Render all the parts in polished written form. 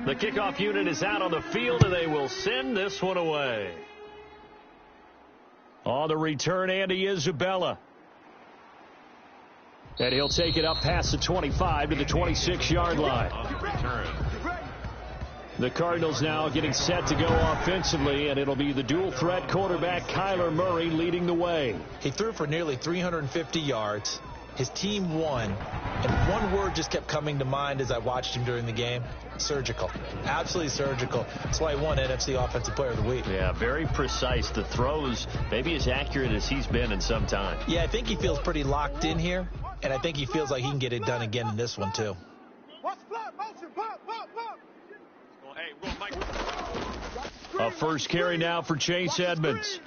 The kickoff unit is out on the field, and they will send this one away. On the return, Andy Isabella. And he'll take it up past the 25 to the 26-yard line. The Cardinals now getting set to go offensively, and it'll be the dual-threat quarterback Kyler Murray leading the way. He threw for nearly 350 yards. His team won, and one word just kept coming to mind as I watched him during the game: surgical. Absolutely surgical. That's why he won NFC Offensive Player of the Week. Yeah, very precise. The throws maybe as accurate as he's been in some time. Yeah, I think he feels pretty locked in here, and I think he feels like he can get it done again in this one, too. A first carry now for Chase Edmonds.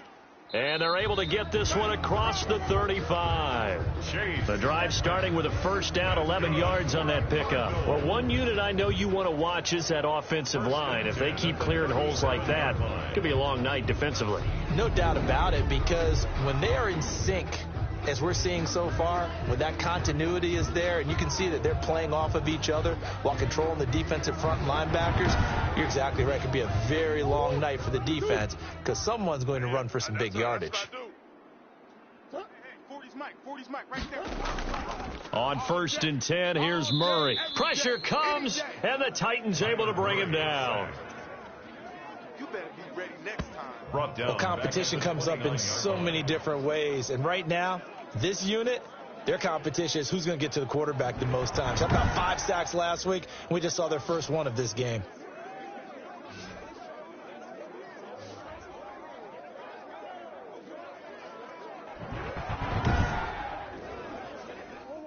And they're able to get this one across the 35. The drive starting with a first down, 11 yards on that pickup. Well, one unit I know you want to watch is that offensive line. If they keep clearing holes like that, it could be a long night defensively. No doubt about it, because when they are in sync, as we're seeing so far, when that continuity is there, and you can see that they're playing off of each other while controlling the defensive front linebackers, you're exactly right. It could be a very long night for the defense because someone's going to run for some big yardage. On first and 10, here's Murray. Pressure comes, and the Titans able to bring him down. You better be ready next time. Well, competition comes up in so many different ways, and right now, this unit, their competition is who's going to get to the quarterback the most times. How about 5 sacks last week? We just saw their first one of this game.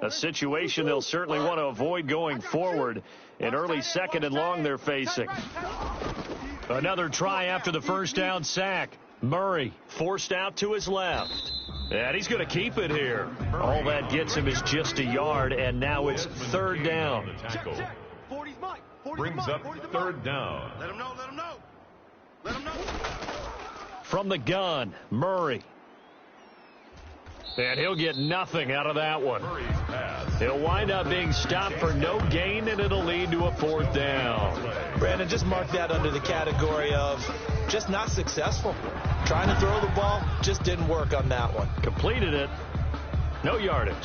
A situation they'll certainly want to avoid going forward. An early second and long they're facing. Another try after the first down sack. Murray forced out to his left. And he's going to keep it here. All that gets him is just a yard, and now it's third down. Brings up third down. Let him know, let him know. Let him know. From the gun, Murray. And he'll get nothing out of that one. He'll wind up being stopped for no gain, and it'll lead to a fourth down. Brandon, just mark that under the category of just not successful. Trying to throw the ball, just didn't work on that one. Completed it. No yardage.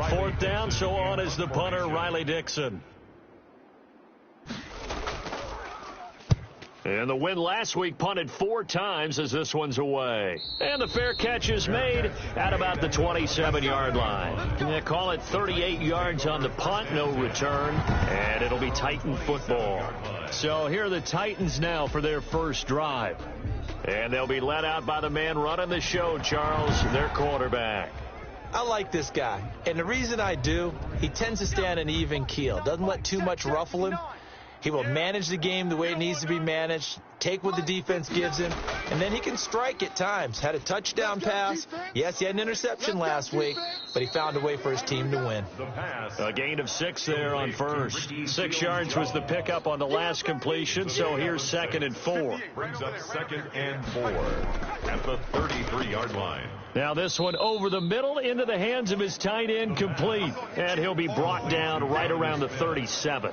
Fourth down, so on is the punter, Riley Dixon. And the win last week punted 4 times as this one's away. And the fair catch is made at about the 27-yard line. They call it 38 yards on the punt, no return, and it'll be Titan football. So here are the Titans now for their first drive. And they'll be led out by the man running the show, Charles, their quarterback. I like this guy, and the reason I do, he tends to stay on an even keel. Doesn't let too much ruffle him. He will manage the game the way it needs to be managed, take what the defense gives him, and then he can strike at times. Had a touchdown pass. Yes, he had an interception last week, but he found a way for his team to win. A gain of 6 there on first. 6 yards was the pickup on the last completion, so here's 2nd and 4. Brings up 2nd and 4 at the 33-yard line. Now this one over the middle into the hands of his tight end, complete, and he'll be brought down right around the 37.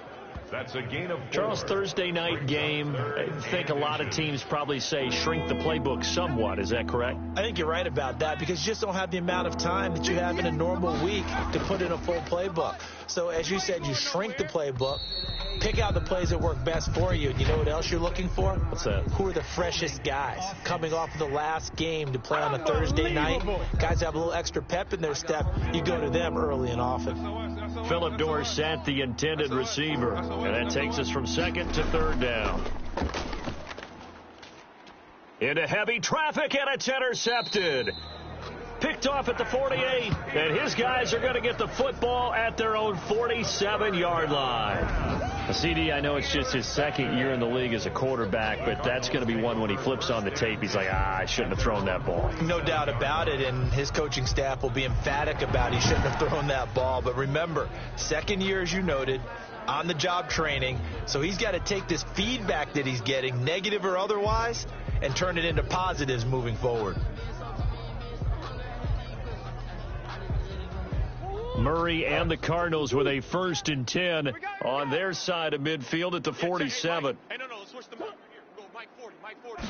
That's a gain of 4. Charles, Thursday night game, I think a lot of teams probably say shrink the playbook somewhat. Is that correct? I think you're right about that because you just don't have the amount of time that you have in a normal week to put in a full playbook. So as you said, you shrink the playbook, pick out the plays that work best for you. And you know what else you're looking for? What's that? Who are the freshest guys coming off of the last game to play on a Thursday night? Guys have a little extra pep in their step. You go to them early and often. Philip Dorsett, the intended receiver. And that takes us from 2nd to 3rd down. Into heavy traffic, and it's intercepted. Picked off at the 48, and his guys are going to get the football at their own 47-yard line. CD, I know it's just his 2nd year in the league as a quarterback, but that's going to be one when he flips on the tape, he's like, I shouldn't have thrown that ball. No doubt about it, and his coaching staff will be emphatic about he shouldn't have thrown that ball. But remember, 2nd year, as you noted, on-the-job training, so he's got to take this feedback that he's getting, negative or otherwise, and turn it into positives moving forward. Murray and the Cardinals with a 1st and 10 on their side of midfield at the 47. Hey, no, let's switch them up. Here, go, Mike 40, Mike 40.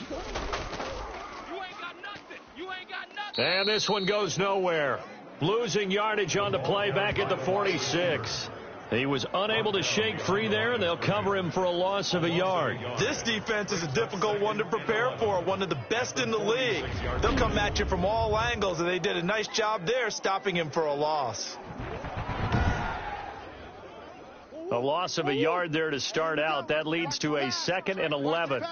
You ain't got nothing. You ain't got nothing. And this one goes nowhere. Losing yardage on the play back at the 46. He was unable to shake free there, and they'll cover him for a loss of a yard. This defense is a difficult one to prepare for, one of the best in the league. They'll come at you from all angles, and they did a nice job there stopping him for a loss. A loss of a yard there to start out. That leads to a 2nd and 11.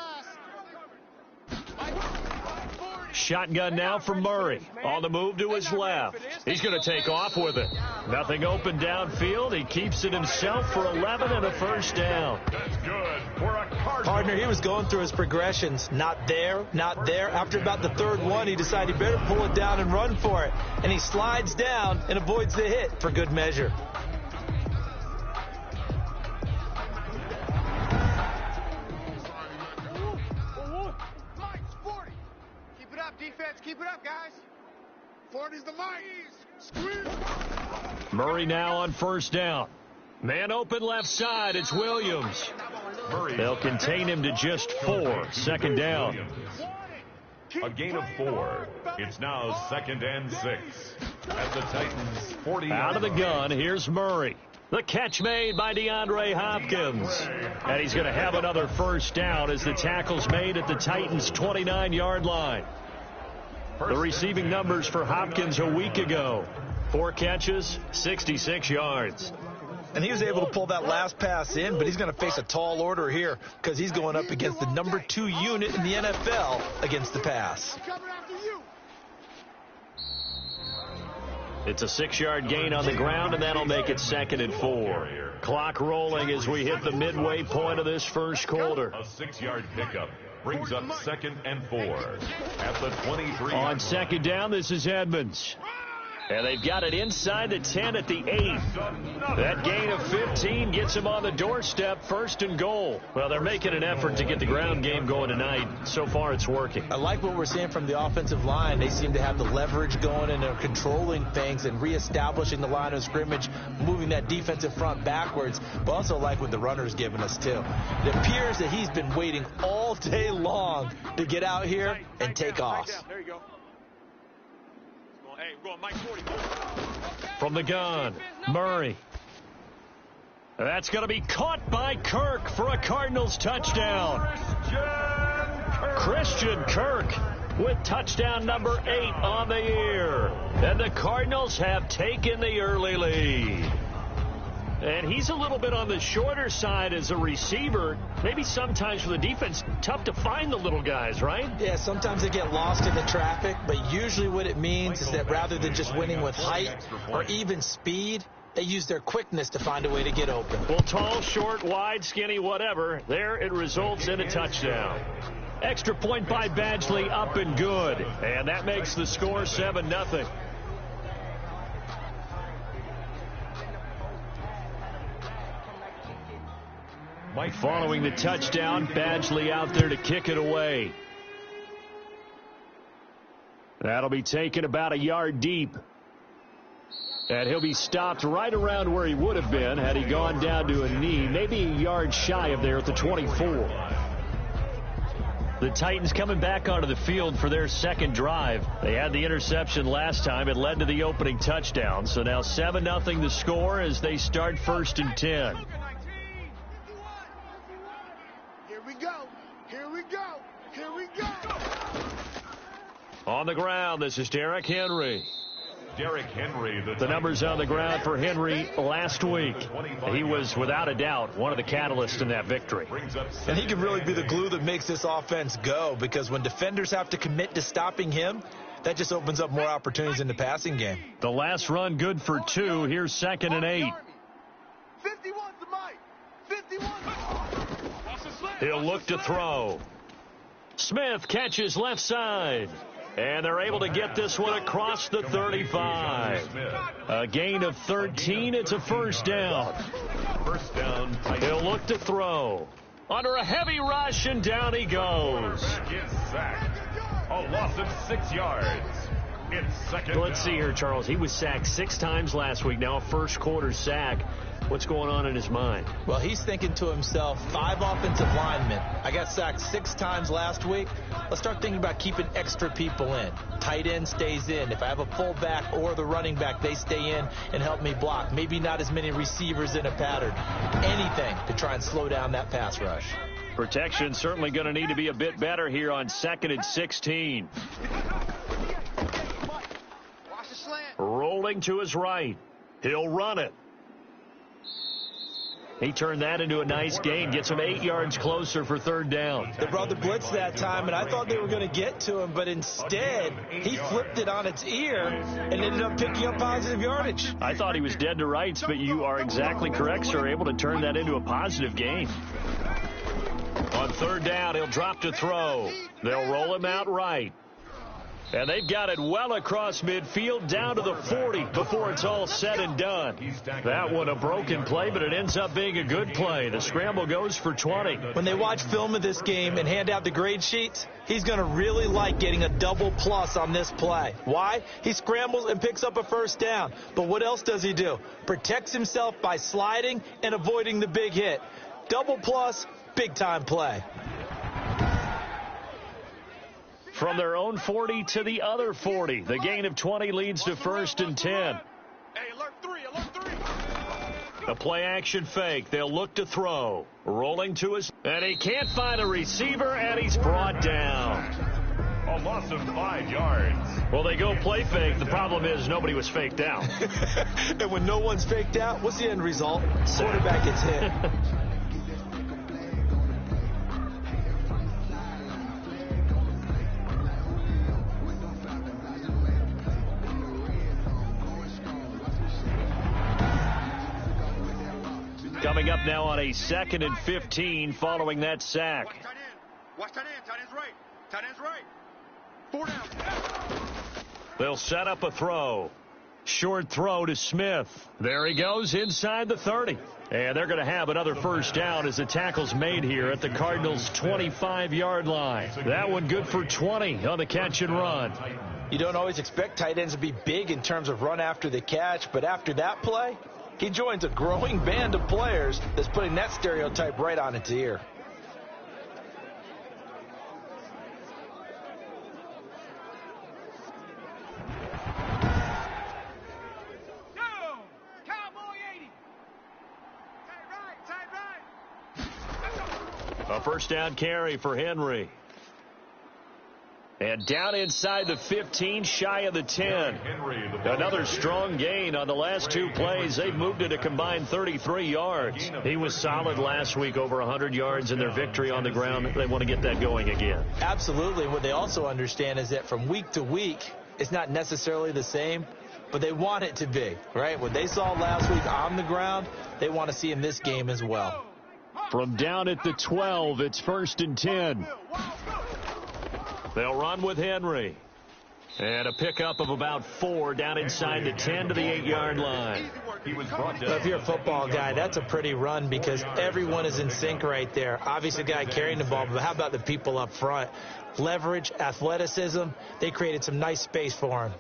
Shotgun now for Murray. On the move to his left. He's going to take off with it. Nothing open downfield. He keeps it himself for 11 and a 1st down. That's good for a Cardinal. Partner, he was going through his progressions. Not there, not there. After about the 3rd one, he decided he better pull it down and run for it. And he slides down and avoids the hit for good measure. Defense, keep it up, guys. 40's the mic. Squeeze. Murray now on 1st down. Man open left side. It's Williams. They'll contain him to just 4. 2nd down. A gain of 4. It's now 2nd and 6. At the Titans 40. Out of the gun, here's Murray. The catch made by DeAndre Hopkins. And he's going to have another 1st down as the tackle's made at the Titans' 29-yard line. The receiving numbers for Hopkins a week ago. 4 catches, 66 yards. And he was able to pull that last pass in, but he's going to face a tall order here because he's going up against the number 2 unit in the NFL against the pass. It's a 6-yard gain on the ground, and that'll make it 2nd and 4. Clock rolling as we hit the midway point of this 1st quarter. A 6-yard pickup brings up 2nd and 4 at the 23. On 2nd down, this is Edmonds. And they've got it inside the 10 at the 8. That gain of 15 gets him on the doorstep, 1st and goal. Well, they're making an effort to get the ground game going tonight. So far, it's working. I like what we're seeing from the offensive line. They seem to have the leverage going, and they're controlling things and reestablishing the line of scrimmage, moving that defensive front backwards. But also like what the runner's giving us, too. It appears that he's been waiting all day long to get out here and take off. There you go. Hey, we're going Mike 40. From the gun, Murray. That's going to be caught by Kirk for a Cardinals touchdown. Christian Kirk with touchdown number 8 on the year. And the Cardinals have taken the early lead. And he's a little bit on the shorter side as a receiver. Maybe sometimes for the defense, tough to find the little guys, right? Yeah, sometimes they get lost in the traffic, but usually what it means is that rather than just winning with height or even speed, they use their quickness to find a way to get open. Well, tall, short, wide, skinny, whatever, there it results in a touchdown. Extra point by Badgley, up and good. And that makes the score 7-0. Following the touchdown, Badgley out there to kick it away. That'll be taken about a yard deep. And he'll be stopped right around where he would have been had he gone down to a knee, maybe a yard shy of there at the 24. The Titans coming back onto the field for their 2nd drive. They had the interception last time. It led to the opening touchdown. So now 7-0 the score as they start 1st and 10. On the ground, this is Derrick Henry. Derrick Henry. The numbers on the ground for Henry last week. He was, without a doubt, one of the catalysts in that victory. And he can really be the glue that makes this offense go, because when defenders have to commit to stopping him, that just opens up more opportunities in the passing game. The last run good for 2. Here's 2nd and 8. 51's the mic. 51. He'll look to throw. Smith catches left side. And they're able to get this one across the 35. A gain of 13. It's a 1st down. 1st down. He'll look to throw. Under a heavy rush, and down he goes. Is sacked. A loss of 6 yards. It's second Let's see here, Charles. He was sacked 6 times last week. Now a first-quarter sack. What's going on in his mind? Well, he's thinking to himself, 5 offensive linemen. I got sacked 6 times last week. Let's start thinking about keeping extra people in. Tight end stays in. If I have a fullback or the running back, they stay in and help me block. Maybe not as many receivers in a pattern. Anything to try and slow down that pass rush. Protection certainly going to need to be a bit better here on 2nd and 16. Rolling to his right. He'll run it. He turned that into a nice gain, gets him 8 yards closer for 3rd down. They brought the blitz that time, and I thought they were going to get to him, but instead, he flipped it on its ear and ended up picking up positive yardage. I thought he was dead to rights, but you are exactly correct, sir, able to turn that into a positive gain. On 3rd down, he'll drop to throw. They'll roll him out right. And they've got it well across midfield down to the 40 before it's all said and done. That one a broken play, but it ends up being a good play. The scramble goes for 20. When they watch film of this game and hand out the grade sheets, he's going to really like getting a double plus on this play. Why? He scrambles and picks up a 1st down. But what else does he do? Protects himself by sliding and avoiding the big hit. Double plus, big-time play. From their own 40 to the other 40. The gain of 20 leads to 1st and 10. Hey, alert 3, alert 3. A play-action fake. They'll look to throw. Rolling to his... And he can't find a receiver, and he's brought down. A loss of 5 yards. Well, they go play fake. The problem is nobody was faked out. And when no one's faked out, what's the end result? Quarterback gets hit. Coming up now on a 2nd and 15 following that sack. Watch tight end. Tight end's right. Tight end's right. 4 down. They'll set up a throw. Short throw to Smith. There he goes inside the 30. And they're going to have another 1st down as the tackle's made here at the Cardinals' 25-yard line. That one good for 20 on the catch and run. You don't always expect tight ends to be big in terms of run after the catch, but after that play, he joins a growing band of players that's putting that stereotype right on its ear. A 1st down carry for Henry. And down inside the 15, shy of the 10. Another strong gain on the last 2 plays. They've moved it a combined 33 yards. He was solid last week, over 100 yards in their victory on the ground. They want to get that going again. Absolutely. What they also understand is that from week to week, it's not necessarily the same, but they want it to be, right? What they saw last week on the ground, they want to see in this game as well. From down at the 12, it's 1st and 10. They'll run with Henry. And a pickup of about 4 down inside the 10 to the 8-yard line. He was brought down. If you're a football guy, that's a pretty run because everyone is in sync right there. Obviously, the guy carrying the ball, but how about the people up front? Leverage, athleticism, they created some nice space for him.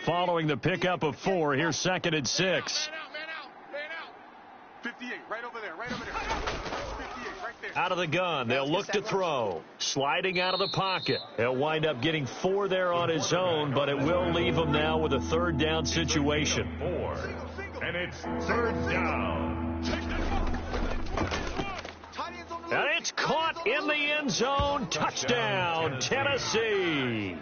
Following the pickup of 4, here's 2nd and 6. Man out. 58, right over there. 58, right there. Out of the gun, they'll look to throw. Sliding out of the pocket. He'll wind up getting 4 there on his own, but it will leave him now with a 3rd down situation. 4. And it's 3rd down. And it's caught in the end zone. Touchdown, Tennessee.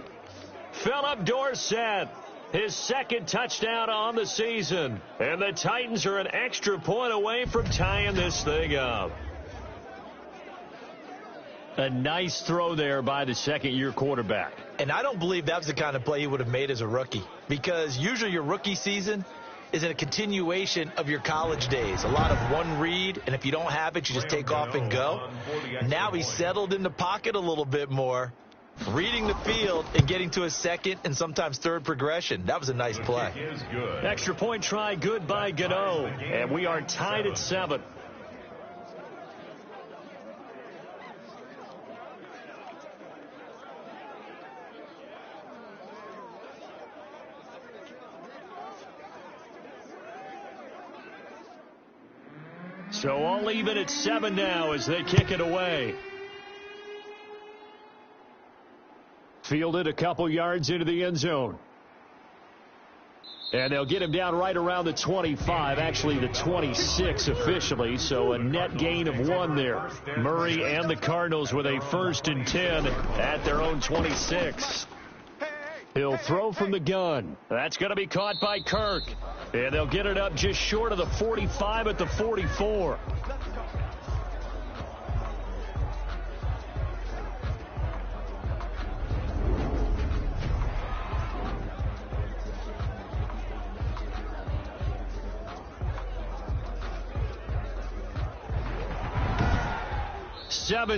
Philip Dorsett, his 2nd touchdown on the season. And the Titans are an extra point away from tying this thing up. A nice throw there by the 2nd-year quarterback. And I don't believe that was the kind of play he would have made as a rookie, because usually your rookie season is a continuation of your college days. A lot of one read, and if you don't have it, you just take off and go. Now he's settled in the pocket a little bit more, reading the field and getting to a 2nd and sometimes 3rd progression. That was a nice play. Extra point try good by Gano, and we are tied at 7. So all even at 7 now as they kick it away. Fielded a couple yards into the end zone. And they'll get him down right around the 25, actually the 26 officially, so a net gain of 1 there. Murray and the Cardinals with a 1st and 10 at their own 26. He'll throw from the gun. That's going to be caught by Kirk. And they'll get it up just short of the 45 at the 44.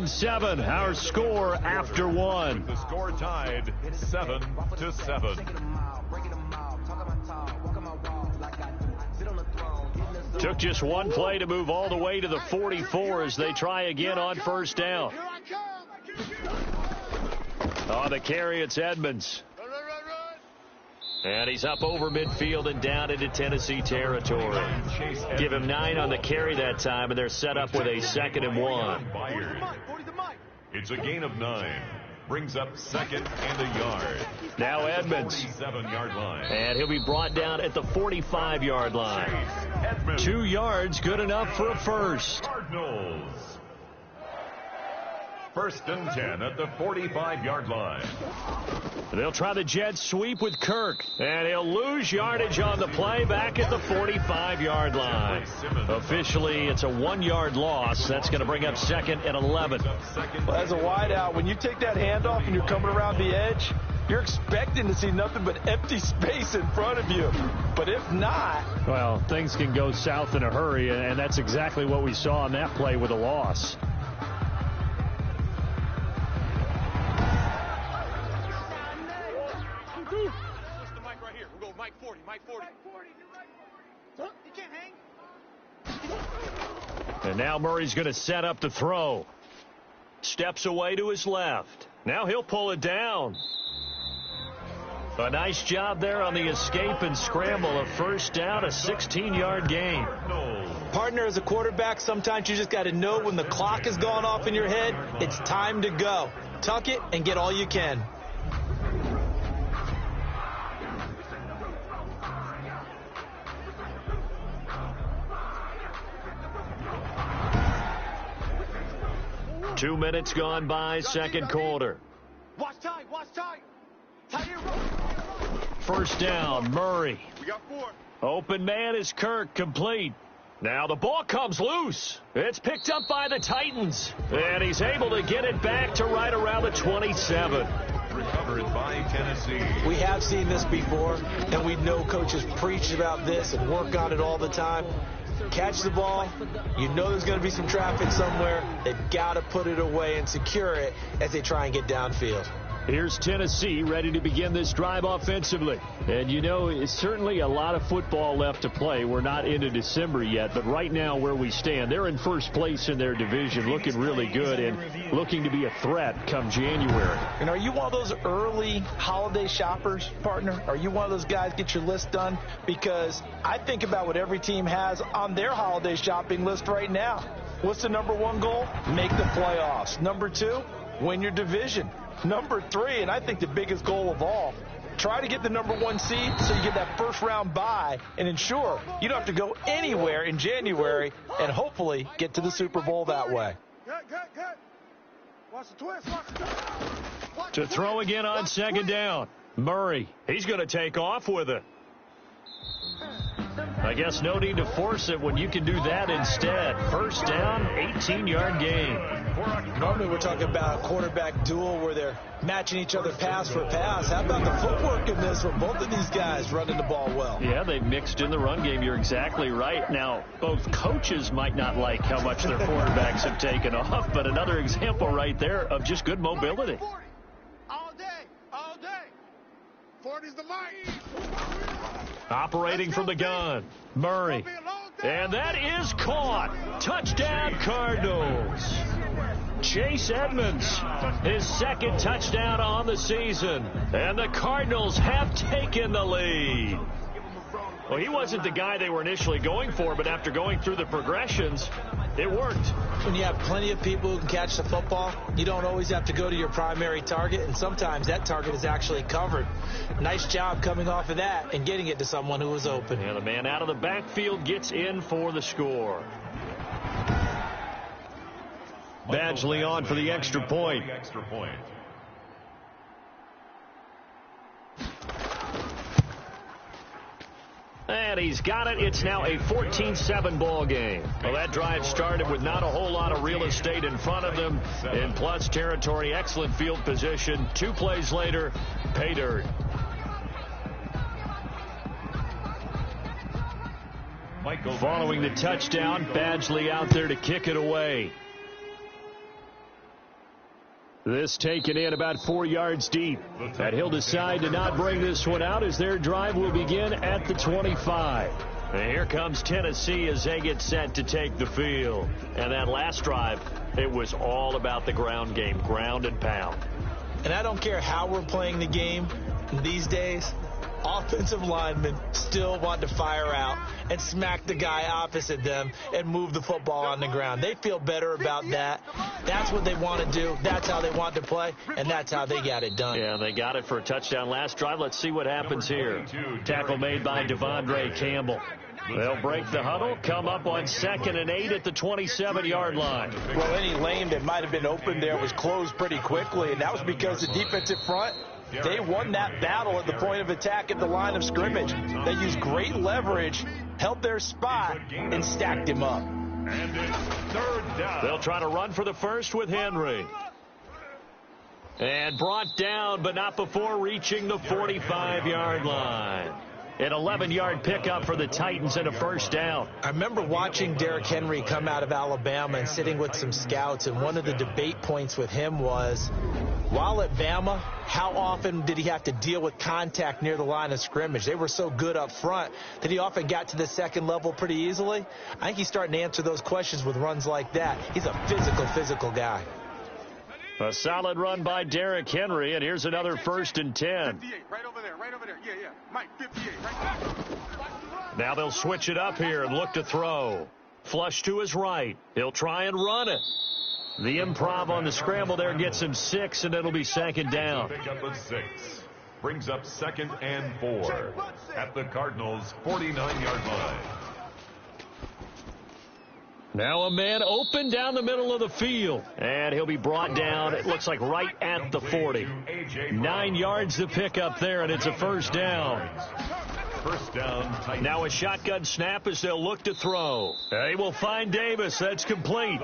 Seven, our score after 1. The score tied 7-7. Took just 1 play to move all the way to the 44 as they try again on 1st down. On the carry, it's Edmonds. And he's up over midfield and down into Tennessee territory. Give him 9 on the carry that time, and they're set up with a 2nd and 1. It's a gain of 9. Brings up 2nd and a yard. Now Edmonds. 47-yard line. And he'll be brought down at the 45-yard line. 2 yards, good enough for a first. Cardinals. 1st and 10 at the 45-yard line. They'll try the jet sweep with Kirk, and he'll lose yardage on the play back at the 45-yard line. Officially, it's a 1-yard loss. That's going to bring up 2nd and 11. Well, as a wideout, when you take that handoff and you're coming around the edge, you're expecting to see nothing but empty space in front of you. But if not... Well, things can go south in a hurry, and that's exactly what we saw on that play with a loss. Mike 40, Mike 40. Huh? You can't hang. And now Murray's going to set up the throw. Steps away to his left. Now he'll pull it down. A nice job there on the escape and scramble. A 1st down, a 16-yard gain. Partner, as a quarterback, sometimes you just got to know when the clock has gone off in your head, it's time to go. Tuck it and get all you can. Two minutes gone by, 2nd quarter. Watch tight, watch tight. Tight here, 1st down, Murray. We got 4. Open man is Kirk, complete. Now the ball comes loose. It's picked up by the Titans. And he's able to get it back to right around the 27. Recovered by Tennessee. We have seen this before, and we know coaches preach about this and work on it all the time. Catch the ball. You know there's going to be some traffic somewhere. They've got to put it away and secure it as they try and get downfield. Here's Tennessee ready to begin this drive offensively. And, you know, it's certainly a lot of football left to play. We're not into December yet, but right now where we stand, they're in 1st place in their division, looking really good and looking to be a threat come January. And are you one of those early holiday shoppers, partner? Are you one of those guys get your list done? Because I think about what every team has on their holiday shopping list right now. What's the number 1 goal? Make the playoffs. Number 2, win your division. Number 3, and I think the biggest goal of all, try to get the number 1 seed so you get that 1st round bye and ensure you don't have to go anywhere in January and hopefully get to the Super Bowl that way. Good. Watch the twist, watch the twist. To throw again on 2nd down. Murray, he's going to take off with it. I guess no need to force it when you can do that instead. 1st down, 18-yard gain. Normally we're talking about a quarterback duel where they're matching each other pass for pass. How about the footwork in this with both of these guys running the ball well? Yeah, they mixed in the run game. You're exactly right. Now, both coaches might not like how much their quarterbacks have taken off, but another example right there of just good mobility. 40. All day. 40's the mark. Operating from the gun, Murray. And that is caught. Touchdown, Cardinals. Chase Edmonds, his 2nd touchdown on the season. And the Cardinals have taken the lead. Well, he wasn't the guy they were initially going for, but after going through the progressions, it worked. When you have plenty of people who can catch the football, you don't always have to go to your primary target, and sometimes that target is actually covered. Nice job coming off of that and getting it to someone who was open. And the man out of the backfield gets in for the score. Badgley on for the extra point. And he's got it. It's now a 14-7 ball game. Well, that drive started with not a whole lot of real estate in front of them. In plus territory, excellent field position. 2 plays later, pay dirt. Following the touchdown, Badgley out there to kick it away. This taken in about 4 yards deep. And he'll decide to not bring this one out as their drive will begin at the 25. And here comes Tennessee as they get set to take the field. And that last drive, it was all about the ground game, ground and pound. And I don't care how we're playing the game these days, offensive linemen still want to fire out and smack the guy opposite them and move the football on the ground. They feel better about that. That's what they want to do. That's how they want to play, and that's how they got it done. Yeah, they got it for a touchdown last drive. Let's see what happens here. Tackle made by Devondre Campbell. They'll break the huddle, come up on 2nd and 8 at the 27-yard line. Well, any lane that might have been open there was closed pretty quickly, and that was because the defensive front, they won that battle at the point of attack at the line of scrimmage. They used great leverage, held their spot, and stacked him up. And it's 3rd down. They'll try to run for the first with Henry. And brought down, but not before reaching the 45-yard line. An 11-yard pickup for the Titans and a first down. I remember watching Derrick Henry come out of Alabama and sitting with some scouts, and one of the debate points with him was, while at Bama, how often did he have to deal with contact near the line of scrimmage? They were so good up front that he often got to the second level pretty easily. I think he's starting to answer those questions with runs like that. He's a physical guy. A solid run by Derrick Henry, and here's another 1st and 10. 58, right over there. Yeah. Mike, 58, right there. Now they'll switch it up here and look to throw. Flush to his right. He'll try and run it. The improv on the scramble there gets him 6, and it'll be 2nd down. Pick up a 6. Brings up 2nd and 4 at the Cardinals' 49-yard line. Now a man open down the middle of the field. And he'll be brought down, it looks like right at the 40. 9 yards to pick up there, and it's a first down. First down. Now a shotgun snap as they'll look to throw. They will find Davis. That's complete.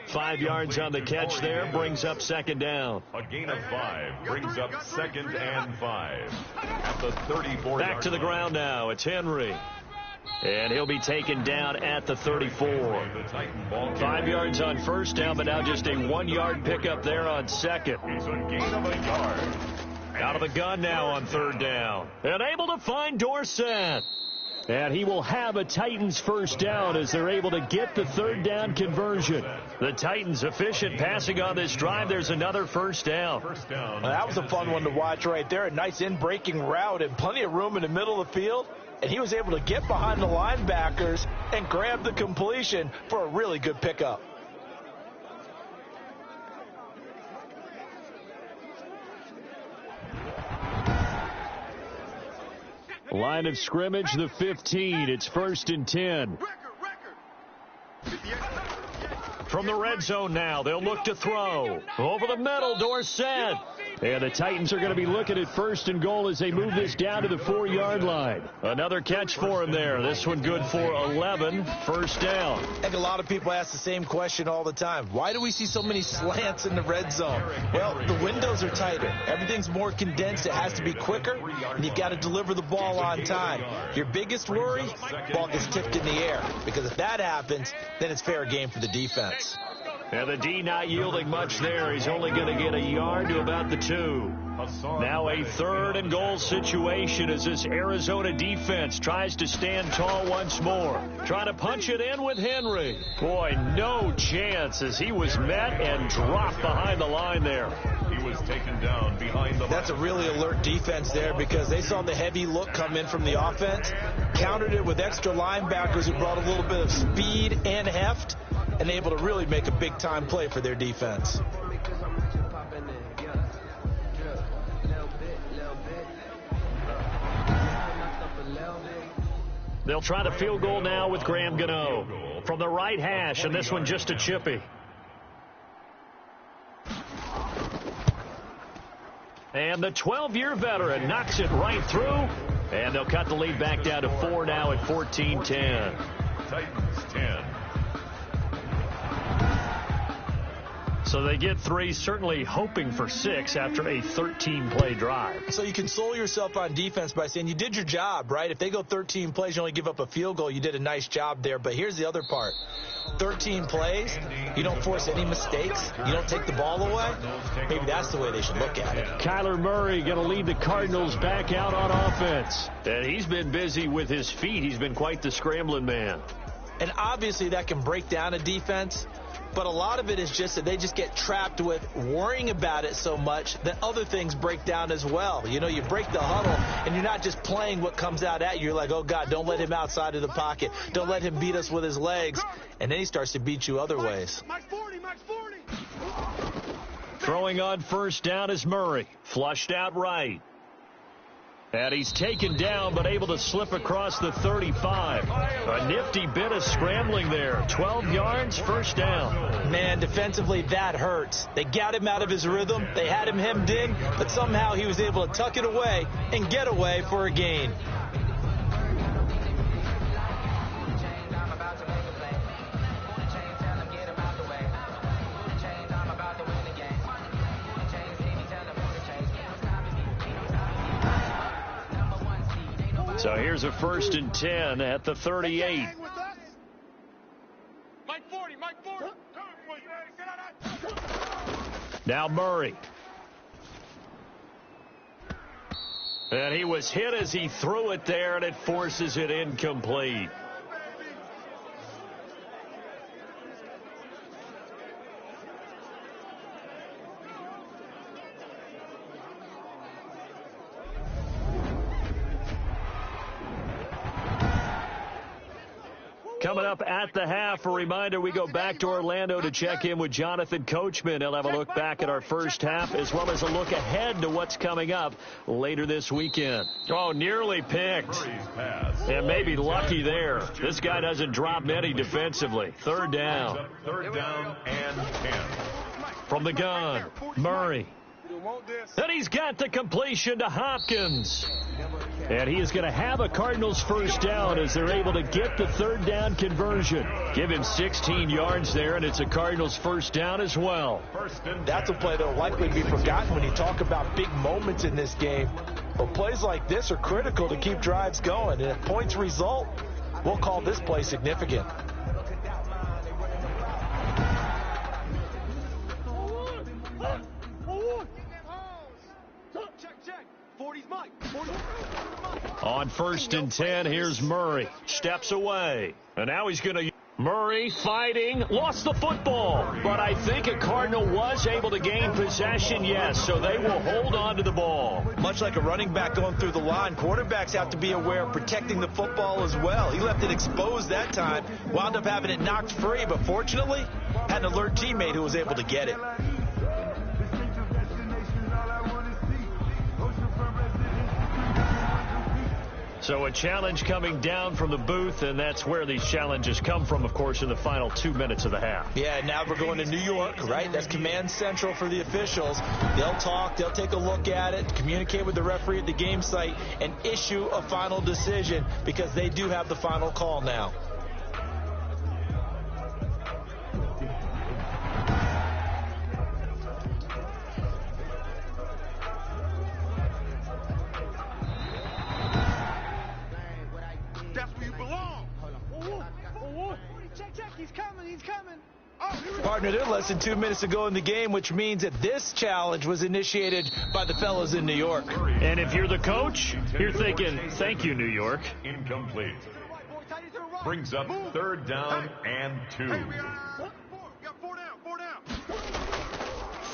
5 yards on the catch there, brings up 2nd down. A gain of 5 brings up 2nd and 5 at the 34. Back to the ground now. It's Henry. And he'll be taken down at the 34. 5 yards on first down, but now just a 1-yard pickup there on 2nd. It's a gain of a yard. Out of the gun now on 3rd down. And able to find Dorsett. And he will have a Titans first down as they're able to get the 3rd down conversion. The Titans efficient passing on this drive. There's another first down. Well, that was a fun one to watch right there. A nice in-breaking route and plenty of room in the middle of the field. And he was able to get behind the linebackers and grab the completion for a really good pickup. Line of scrimmage, the 15. It's 1st and 10. From the red zone now, they'll look to throw. Over the middle, Dorsett. And the Titans are going to be looking at 1st and goal as they move this down to the 4-yard line. Another catch for him there. This one good for 11. First down. I think a lot of people ask the same question all the time. Why do we see so many slants in the red zone? Well, the windows are tighter. Everything's more condensed. It has to be quicker, and you've got to deliver the ball on time. Your biggest worry, ball gets tipped in the air, because if that happens, then it's fair game for the defense. And the D not yielding much there. He's only going to get a yard to about the 2. Now a 3rd and goal situation as this Arizona defense tries to stand tall once more. Trying to punch it in with Henry. Boy, no chance as he was met and dropped behind the line there. was taken down behind the... That's a really alert defense there because they saw the heavy look come in from the offense, countered it with extra linebackers who brought a little bit of speed and heft, and able to really make a big-time play for their defense. They'll try the field goal now with Graham Gano from the right hash, and this one just a chippy. And the 12-year veteran knocks it right through, and they'll cut the lead back down to 4 now at 14-10. Titans 10. So they get 3, certainly hoping for 6 after a 13-play drive. So you console yourself on defense by saying you did your job, right? If they go 13 plays, you only give up a field goal, you did a nice job there. But here's the other part. 13 plays, you don't force any mistakes, you don't take the ball away. Maybe that's the way they should look at it. Kyler Murray going to lead the Cardinals back out on offense. And he's been busy with his feet. He's been quite the scrambling man. And obviously that can break down a defense. But a lot of it is just that they just get trapped with worrying about it so much that other things break down as well. You know, you break the huddle, and you're not just playing what comes out at you. You're like, oh, God, don't let him outside of the pocket. Don't let him beat us with his legs. And then he starts to beat you other ways. Mike 40, Mike 40. Throwing on first down is Murray. Flushed out right. And he's taken down, but able to slip across the 35. A nifty bit of scrambling there. 12 yards, first down. Man, defensively, that hurts. They got him out of his rhythm. They had him hemmed in, but somehow he was able to tuck it away and get away for a gain. So here's a 1st and 10 at the 38. Mike 40, Mike 40. Now Murray. And he was hit as he threw it there, and it forces it incomplete. Coming up at the half, a reminder, we go back to Orlando to check in with Jonathan Coachman. He'll have a look back at our first half as well as a look ahead to what's coming up later this weekend. Oh, nearly picked. And maybe lucky there. This guy doesn't drop many defensively. 3rd down. 3rd down and 10. From the gun, Murray. And he's got the completion to Hopkins. And he is going to have a Cardinals first down as they're able to get the 3rd down conversion. Give him 16 yards there, and it's a Cardinals first down as well. That's a play that will likely be forgotten when you talk about big moments in this game. But plays like this are critical to keep drives going. And if points result, we'll call this play significant. On 1st and 10, here's Murray. Steps away. And now he's going to... Murray fighting. Lost the football. But I think a Cardinal was able to gain possession, yes. So they will hold on to the ball. Much like a running back going through the line, quarterbacks have to be aware of protecting the football as well. He left it exposed that time. Wound up having it knocked free. But fortunately, had an alert teammate who was able to get it. So a challenge coming down from the booth, and that's where these challenges come from, of course, in the final 2 minutes of the half. Yeah, now we're going to New York, right? That's command central for the officials. They'll talk, they'll take a look at it, communicate with the referee at the game site, and issue a final decision because they do have the final call now. Partner, they're less than 2 minutes to go in the game, which means that this challenge was initiated by the fellas in New York. And if you're the coach, you're thinking, thank you, New York. Incomplete. Brings up 3rd down and 2.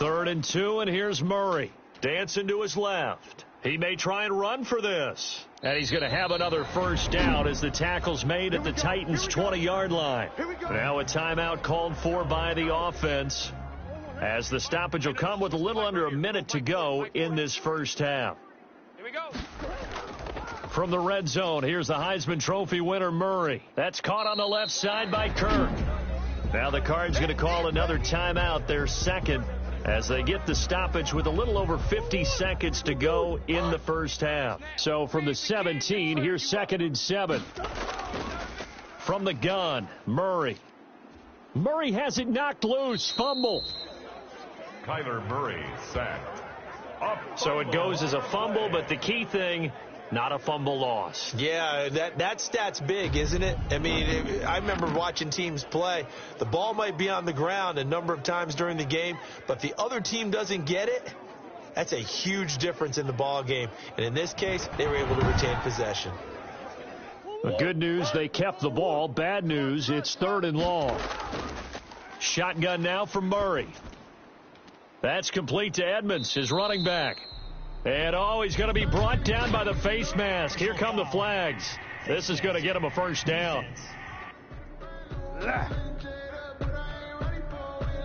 3rd and 2, and here's Murray. Dancing to his left. He may try and run for this. And he's going to have another first down as the tackle's made at the Titans' 20-yard line. Now a timeout called for by the offense, as the stoppage will come with a little under a minute to go in this first half. Here we go. From the red zone, here's the Heisman Trophy winner, Murray. That's caught on the left side by Kirk. Now the Cards going to call another timeout, their second, as they get the stoppage with a little over 50 seconds to go in the first half. So from the 17, here's 2nd and 7. From the gun, Murray. Murray has it knocked loose. Fumble. Kyler Murray sacked. So it goes as a fumble, but the key thing, not a fumble loss. Yeah, that stat's big, isn't it? I mean, I remember watching teams play. The ball might be on the ground a number of times during the game, but the other team doesn't get it. That's a huge difference in the ball game. And in this case, they were able to retain possession. The good news, they kept the ball. Bad news, it's 3rd and long. Shotgun now from Murray. That's complete to Edmonds, his running back. And he's going to be brought down by the face mask. Here come the flags. This is going to get him a first down.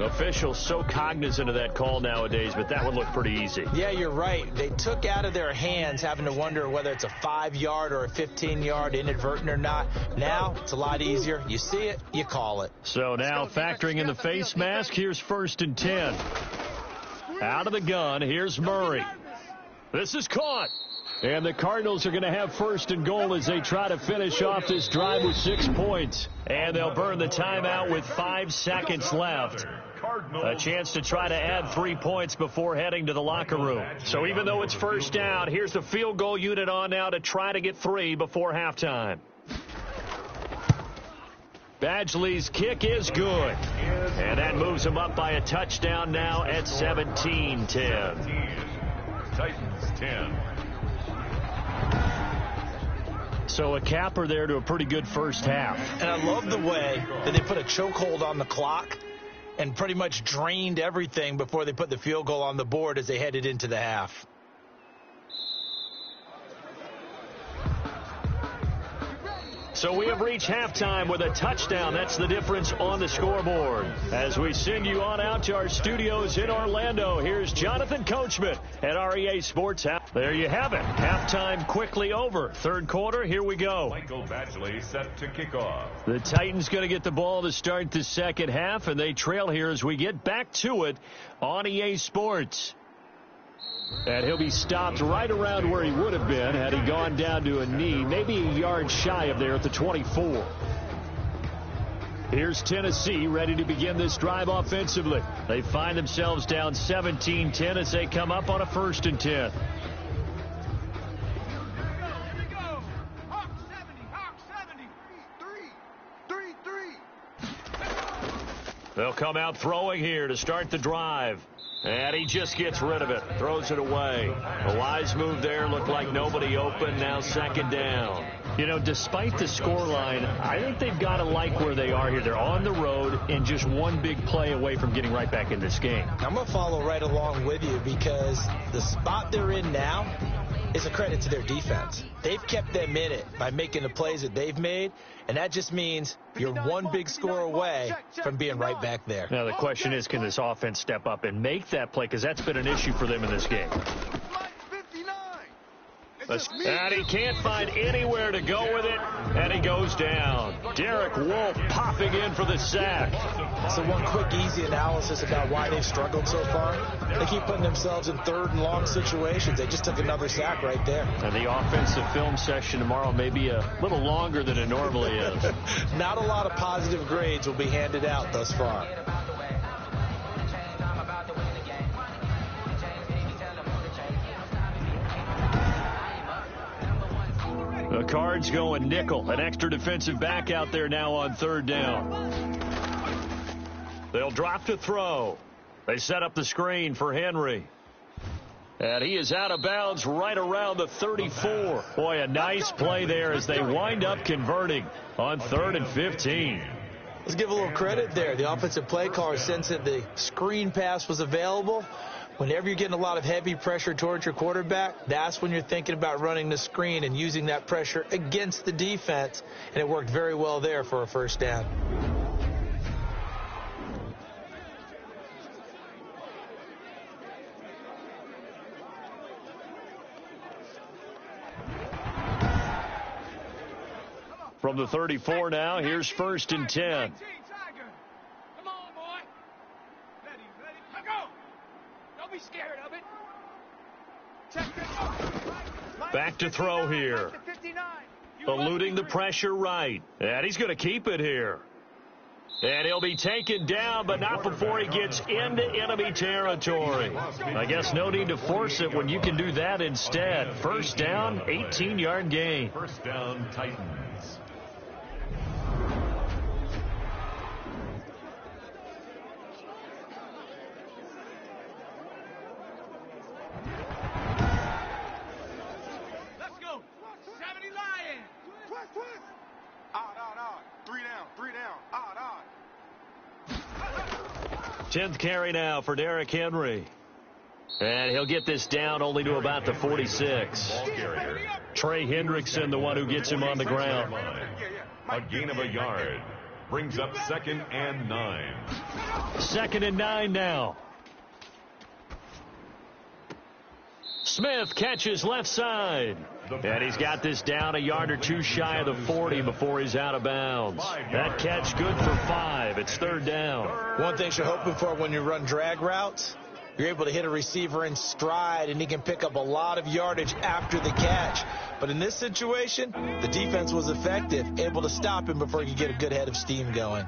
Officials so cognizant of that call nowadays, but that one looked pretty easy. Yeah, you're right. They took out of their hands having to wonder whether it's a 5-yard or a 15-yard, inadvertent or not. Now, it's a lot easier. You see it, you call it. So now factoring in the face mask, here's 1st and 10. Out of the gun, here's Murray. This is caught. And the Cardinals are going to have 1st and goal as they try to finish off this drive with 6 points. And they'll burn the timeout with 5 seconds left. A chance to try to add 3 points before heading to the locker room. So even though it's first down, here's the field goal unit on now to try to get 3 before halftime. Badgley's kick is good. And that moves him up by a touchdown now at 17-10. Titans 10. So a capper there to a pretty good first half. And I love the way that they put a chokehold on the clock and pretty much drained everything before they put the field goal on the board as they headed into the half. So we have reached halftime with a touchdown. That's the difference on the scoreboard. As we send you on out to our studios in Orlando, here's Jonathan Coachman at REA Sports. There you have it. Halftime quickly over. 3rd quarter, here we go. Michael Badgley set to kick off. The Titans going to get the ball to start the second half, and they trail here as we get back to it on EA Sports. And he'll be stopped right around where he would have been had he gone down to a knee, maybe a yard shy of there at the 24. Here's Tennessee ready to begin this drive offensively. They find themselves down 17-10 as they come up on a 1st and 10. They'll come out throwing here to start the drive. And he just gets rid of it, throws it away. A wise move there, looked like nobody open, now 2nd down. You know, despite the scoreline, I think they've got to like where they are here. They're on the road and just one big play away from getting right back in this game. I'm going to follow right along with you because the spot they're in now is a credit to their defense. They've kept them in it by making the plays that they've made, and that just means you're one big score away from being right back there. Now the question is, can this offense step up and make that play? Because that's been an issue for them in this game. And he can't find anywhere to go with it, and he goes down. Derek Wolfe popping in for the sack. So one quick, easy analysis about why they've struggled so far. They keep putting themselves in 3rd and long situations. They just took another sack right there. And the offensive film session tomorrow may be a little longer than it normally is. Not a lot of positive grades will be handed out thus far. The Cards going nickel. An extra defensive back out there now on 3rd down. They'll drop to throw. They set up the screen for Henry. And he is out of bounds right around the 34. Boy, a nice play there as they wind up converting on 3rd and 15. Let's give a little credit there. The offensive play caller sensed that the screen pass was available. Whenever you're getting a lot of heavy pressure towards your quarterback, that's when you're thinking about running the screen and using that pressure against the defense. And it worked very well there for a first down. From the 34 now, here's 1st and 10. Come on, boy. Ready. Go. Don't be scared of it. Back to throw here. Eluding the pressure right. And he's going to keep it here. And he'll be taken down, but not before he gets into enemy territory. I guess no need to force it when you can do that instead. First down, 18-yard gain. First down, Titans. Let's go. 70 Lions. Twist. Odd. 3 down. Odd. 10th carry now for Derrick Henry. And he'll get this down only to about the 46. Trey Hendrickson, the one who gets him on the ground. A gain of a yard. Brings up 2nd and 9. 2nd and 9 now. Smith catches left side. And he's got this down a yard or two shy of the 40 before he's out of bounds. That catch good for 5. It's 3rd down. One thing you're hoping for when you run drag routes, you're able to hit a receiver in stride, and he can pick up a lot of yardage after the catch. But in this situation, the defense was effective, able to stop him before he could get a good head of steam going.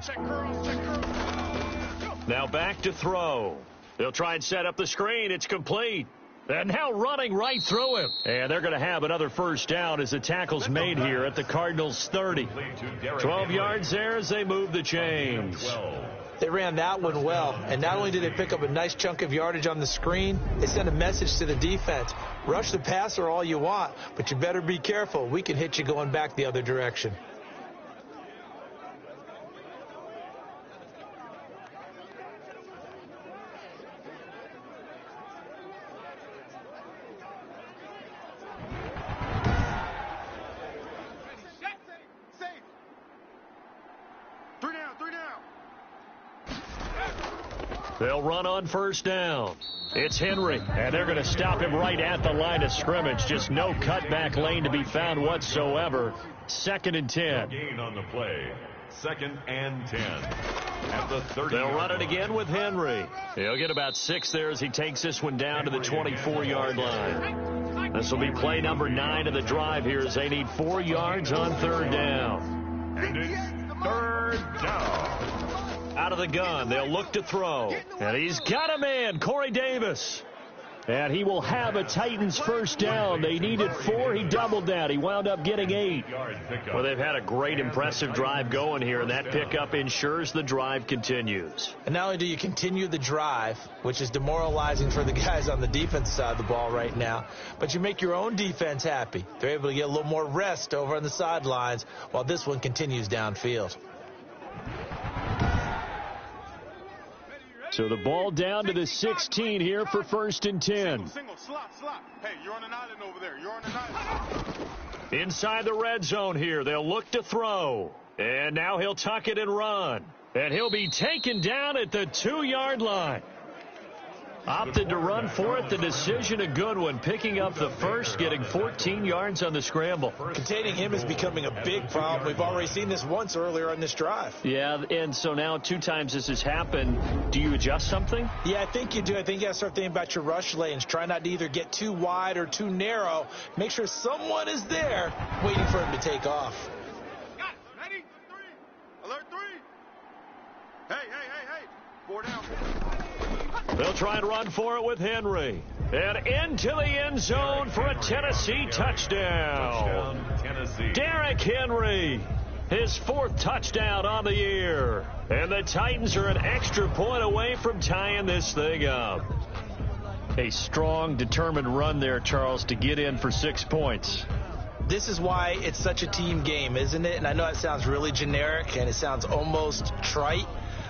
Now back to throw. They'll try and set up the screen. It's complete. And now running right through him. And they're going to have another first down as the tackle's made here at the Cardinals' 30. 12 yards there as they move the chains. They ran that one well, and not only did they pick up a nice chunk of yardage on the screen, they sent a message to the defense. Rush the passer all you want, but you better be careful. We can hit you going back the other direction. They'll run on first down. It's Henry, and they're going to stop him right at the line of scrimmage. Just no cutback lane to be found whatsoever. 2nd and 10. Gain on the play. 2nd and 10. At the 30. They'll run it again with Henry. He'll get about 6 there as he takes this one down to the 24-yard line. This will be play number 9 of the drive here as they need 4 yards on 3rd down. And it's 3rd down. Out of the gun, they'll look to throw. And he's got a man, Corey Davis. And he will have a Titans first down. They needed 4. He doubled that. He wound up getting 8. Well, they've had a great, impressive drive going here, and that pickup ensures the drive continues. And not only do you continue the drive, which is demoralizing for the guys on the defense side of the ball right now, but you make your own defense happy. They're able to get a little more rest over on the sidelines while this one continues downfield. So the ball down to the 16 here for 1st and 10. Single, slot. Hey, you're on an island over there. You're on an island. Inside the red zone here, they'll look to throw. And now he'll tuck it and run. And he'll be taken down at the 2-yard line. Opted to run for it. The decision a good one. Picking up the first, getting 14 yards on the scramble. Containing him is becoming a big problem. We've already seen this once earlier on this drive. Yeah, and so now 2 times this has happened. Do you adjust something? Yeah, I think you do. I think you got to start thinking about your rush lanes. Try not to either get too wide or too narrow. Make sure someone is there waiting for him to take off. Got it. Ready? 3. Alert 3. Hey. 4 down. They'll try and run for it with Henry. And into the end zone for a Tennessee touchdown. Tennessee. Derrick Henry, his 4th touchdown on the year. And the Titans are an extra point away from tying this thing up. A strong, determined run there, Charles, to get in for 6 points. This is why it's such a team game, isn't it? And I know it sounds really generic and it sounds almost trite,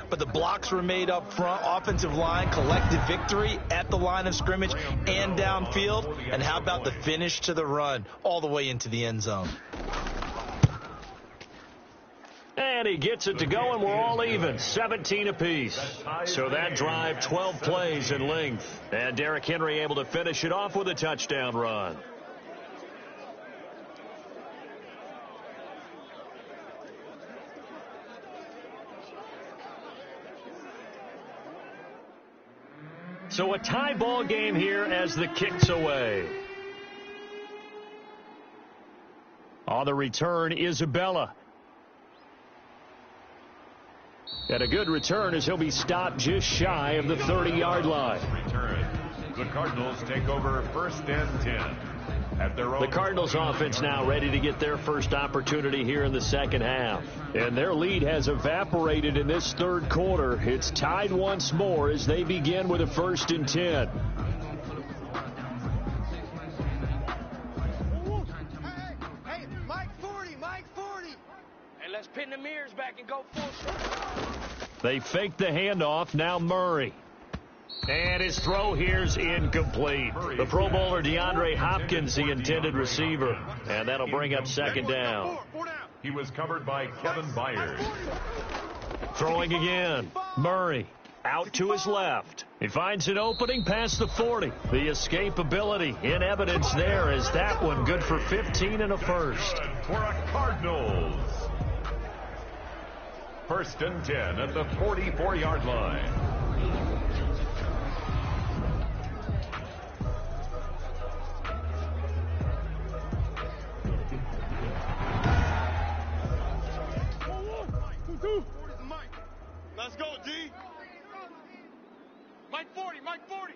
but the blocks were made up front, offensive line, collective victory at the line of scrimmage and downfield. And how about the finish to the run all the way into the end zone? And he gets it to go, and we're all even, 17 apiece. So that drive, 12 plays in length. And Derrick Henry able to finish it off with a touchdown run. So a tie ball game here as the kick's away. On the return, Isabella. And a good return as he'll be stopped just shy of the 30-yard line. Return. The Cardinals take over 1st and 10. At their own. The Cardinals offense now ready to get their first opportunity here in the second half. And their lead has evaporated in this third quarter. It's tied once more as they begin with a 1st and 10. Hey, Mike 40, Mike 40. Hey, let's pin the mirrors back and go full strength. They fake the handoff. Now Murray. And his throw here's incomplete. The Pro Bowler DeAndre Hopkins, the intended receiver. And that'll bring up 2nd down. He was covered by Kevin Byers. Throwing again. Murray out to his left. He finds an opening past the 40. The escapability in evidence there is that one good for 15 and a first. Good for a Cardinals. 1st and 10 at the 44-yard line. Let's go, D. Mike 40, Mike 40.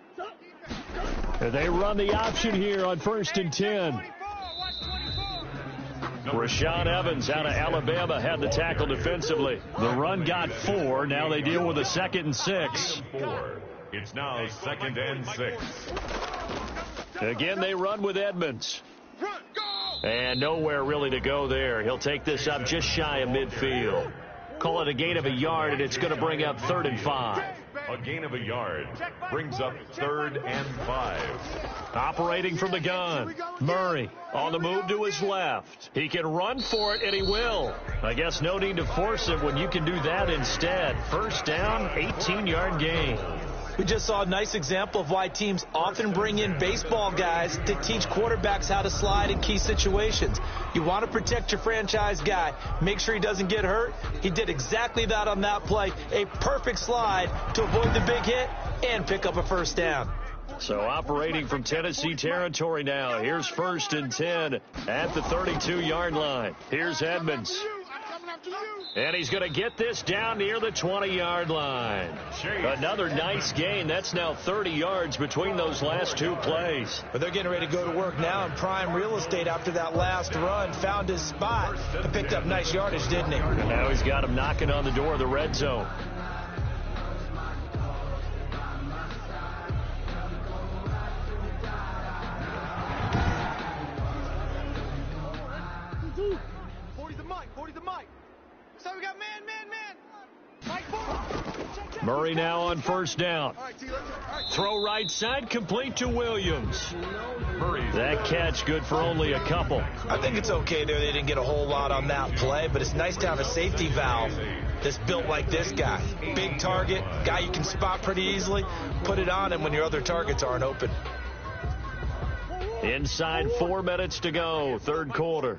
They run the option here on 1st and 10. Rashaan Evans out of Alabama had the tackle defensively. The run got 4. Now they deal with a 2nd and 6. 4. It's now 2nd and 6. Again, they run with Edmonds. And nowhere really to go there. He'll take this up just shy of midfield. Call it a gain of a yard, and it's going to bring up 3rd and 5. A gain of a yard brings up 3rd and 5. Operating from the gun, Murray on the move to his left. He can run for it, and he will. I guess no need to force him when you can do that instead. 1st down, 18-yard gain. We just saw a nice example of why teams often bring in baseball guys to teach quarterbacks how to slide in key situations. You want to protect your franchise guy. Make sure he doesn't get hurt. He did exactly that on that play. A perfect slide to avoid the big hit and pick up a 1st down. So operating from Tennessee territory now. Here's 1st and 10 at the 32-yard line. Here's Edmonds. And he's going to get this down near the 20-yard line. Another nice gain. That's now 30 yards between those last 2 plays. But they're getting ready to go to work now in prime real estate after that last run. Found his spot and picked up nice yardage, didn't he? And now he's got him knocking on the door of the red zone. So we got man. Mike Murray now on 1st down. Throw right side, complete to Williams. That catch good for only a couple. I think it's okay there. They didn't get a whole lot on that play, but it's nice to have a safety valve that's built like this guy. Big target, guy you can spot pretty easily. Put it on him when your other targets aren't open. Inside 4 minutes to go, 3rd quarter.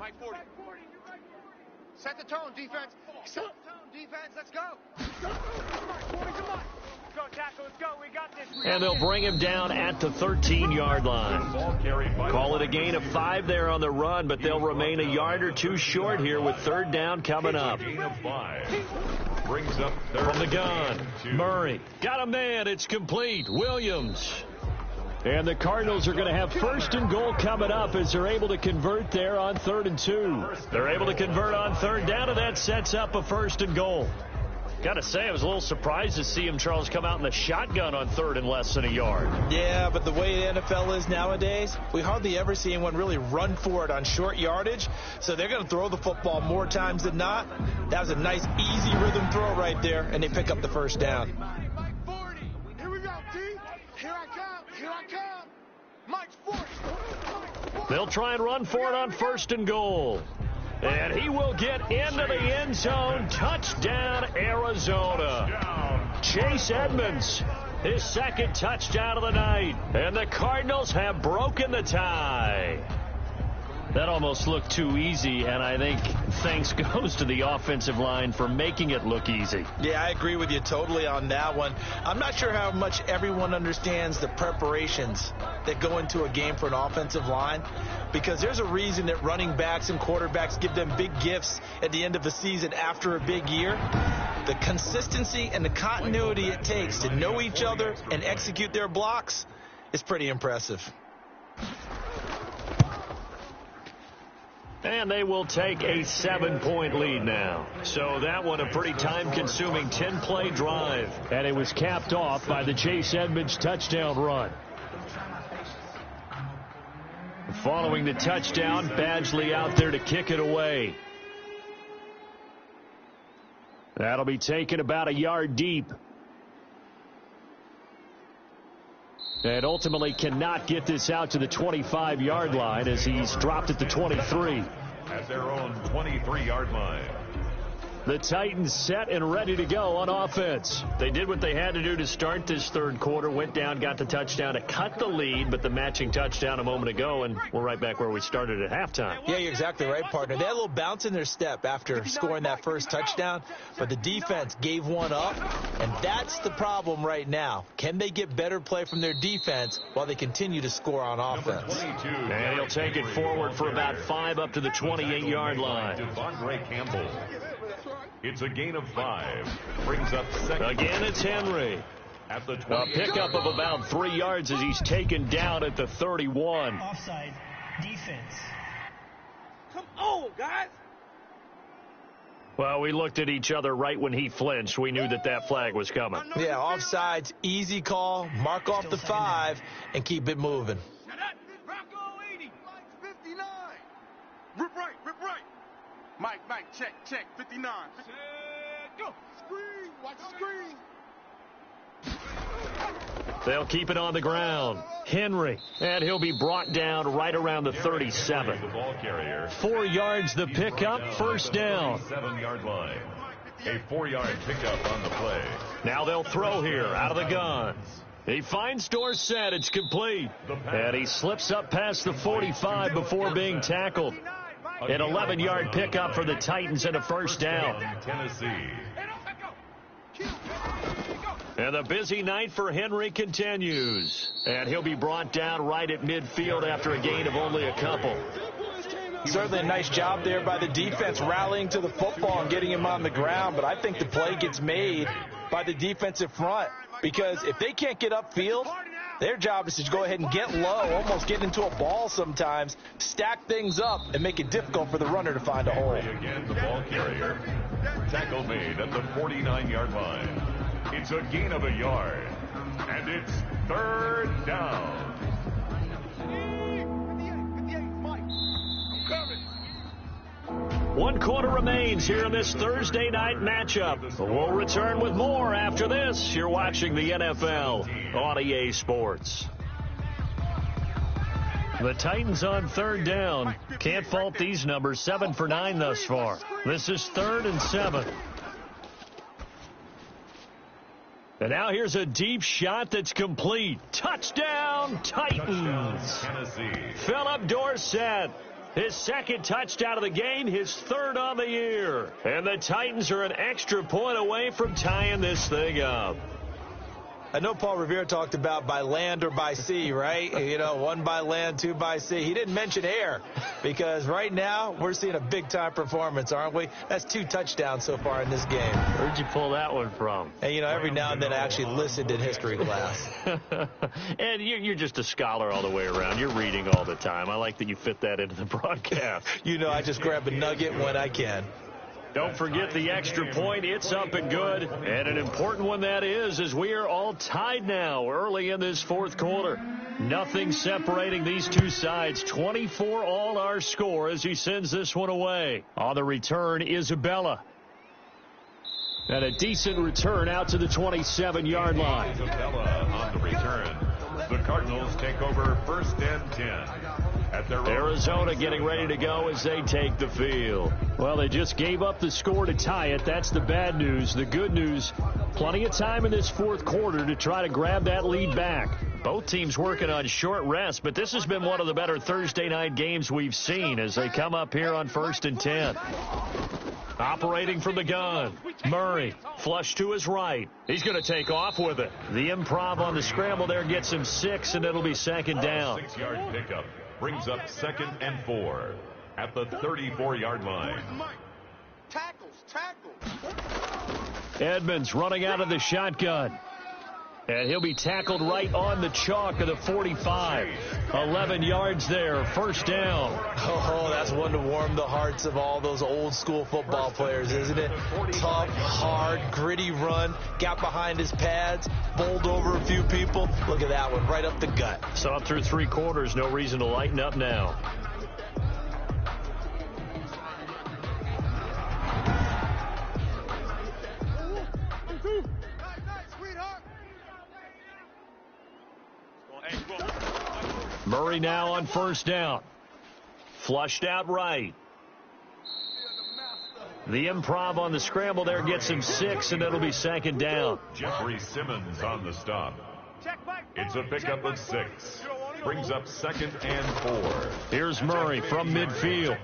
Set the tone, defense. Set the tone, defense. Let's go. Come on. Go, tackle. Let's go. We got this. And they'll bring him down at the 13-yard line. Call it a gain of 5 there on the run, but they'll remain a yard or 2 short here with 3rd down coming up. Gain of 5 brings up 3rd. From the gun, Murray. Got a man. It's complete. Williams. And the Cardinals are going to have 1st and goal coming up as they're able to convert there on 3rd and 2. They're able to convert on 3rd down, and that sets up a 1st and goal. Got to say, I was a little surprised to see him, Charles, come out in the shotgun on third and less than a yard. Yeah, but the way the NFL is nowadays, we hardly ever see anyone really run for it on short yardage. So they're going to throw the football more times than not. That was a nice, easy rhythm throw right there, and they pick up the first down. Mike 40. Here we go, T. Here I come. Here I come. Mike's 40. They'll try and run for it on first and goal. And he will get into the end zone. Touchdown, Arizona. Chase Edmonds, his second touchdown of the night. And the Cardinals have broken the tie. That almost looked too easy, and I think thanks goes to the offensive line for making it look easy. Yeah, I agree with you totally on that one. I'm not sure how much everyone understands the preparations that go into a game for an offensive line, because there's a reason that running backs and quarterbacks give them big gifts at the end of a season after a big year. The consistency and the continuity it takes to know each other and execute their blocks is pretty impressive. And they will take a 7-point lead now. So that one a pretty time-consuming 10-play drive. And it was capped off by the Chase Edmonds touchdown run. Following the touchdown, Badgley out there to kick it away. That'll be taken about a yard deep. And ultimately cannot get this out to the 25-yard line as he's dropped at the 23. At their own 23-yard line. The Titans set and ready to go on offense. They did what they had to do to start this third quarter, went down, got the touchdown to cut the lead, but the matching touchdown a moment ago, and we're right back where we started at halftime. Yeah, you're exactly right, partner. They had a little bounce in their step after scoring that first touchdown, but the defense gave one up, and that's the problem right now. Can they get better play from their defense while they continue to score on offense? And he'll take it forward for about 5 up to the 28-yard line. Devondre Campbell. It's a gain of 5. Brings up second. Again, it's Henry. At the A pickup of about 3 yards as he's taken down at the 31. Offside defense. Come on, guys. Well, we looked at each other right when he flinched. We knew that that flag was coming. Yeah, offsides, easy call, mark off the 5, and keep it moving. Rocco 80. Mike 59. Rip right. Mike, check, 59. Set, go. Screen, watch the screen. They'll keep it on the ground. Henry, and he'll be brought down right around the 37. The ball carrier. 4 yards the pickup, first down. 7-yard line. A 4-yard pickup on the play. Now they'll throw here out of the gun. He finds Dorsett. It's complete. And he slips up past the 45 before being tackled. An 11-yard pickup for the Titans and a first down. Tennessee. And the busy night for Henry continues. And he'll be brought down right at midfield after a gain of only a couple. Certainly a nice job there by the defense rallying to the football and getting him on the ground, but I think the play gets made by the defensive front, because if they can't get upfield, their job is to go ahead and get low, almost get into a ball sometimes, stack things up, and make it difficult for the runner to find a hole. Again, the ball carrier. Tackle made at the 49-yard line. It's a gain of a yard, and it's third down. 1 quarter remains here in this Thursday night matchup. We'll return with more after this. You're watching the NFL on EA Sports. The Titans on third down. Can't fault these numbers. 7 for 9 thus far. This is 3rd and 7. And now here's a deep shot that's complete. Touchdown, Titans. Philip Dorsett. His second touchdown of the game, his 3rd on the year. And the Titans are an extra point away from tying this thing up. I know Paul Revere talked about by land or by sea, right? You know, 1 by land, 2 by sea. He didn't mention air, because right now we're seeing a big-time performance, aren't we? That's 2 touchdowns so far in this game. Where'd you pull that one from? And, you know, every now and then I actually listened in history class. And you're just a scholar all the way around. You're reading all the time. I like that you fit that into the broadcast. You know, I just grab a nugget when I can. Don't forget the extra point. It's up and good. And an important one that is, as we are all tied now early in this fourth quarter. Nothing separating these two sides. 24 all our score as he sends this one away. On the return, Isabella. And a decent return out to the 27-yard line. Isabella on the return. The Cardinals take over 1st and 10. At their Arizona getting ready to go as they take the field. Well, they just gave up the score to tie it. That's the bad news. The good news, plenty of time in this fourth quarter to try to grab that lead back. Both teams working on short rest, but this has been one of the better Thursday night games we've seen as they come up here on 1st and 10. Operating from the gun, Murray, flush to his right. He's going to take off with it. The improv on the scramble there gets him 6, and it'll be second down. 6-yard pickup brings up 2nd and 4 at the 34-yard line. Edmonds running out of the shotgun. And he'll be tackled right on the chalk of the 45. 11 yards there, 1st down. Oh, that's one to warm the hearts of all those old school football players, isn't it? Tough, hard, gritty run. Got behind his pads, bowled over a few people. Look at that one, right up the gut. Saw through 3 quarters, no reason to lighten up now. Murray now on 1st down. Flushed out right. The improv on the scramble there gets him 6, and it'll be 2nd down. Jeffrey Simmons on the stop. It's a pickup of 6. Brings up 2nd and 4. Here's Murray from midfield.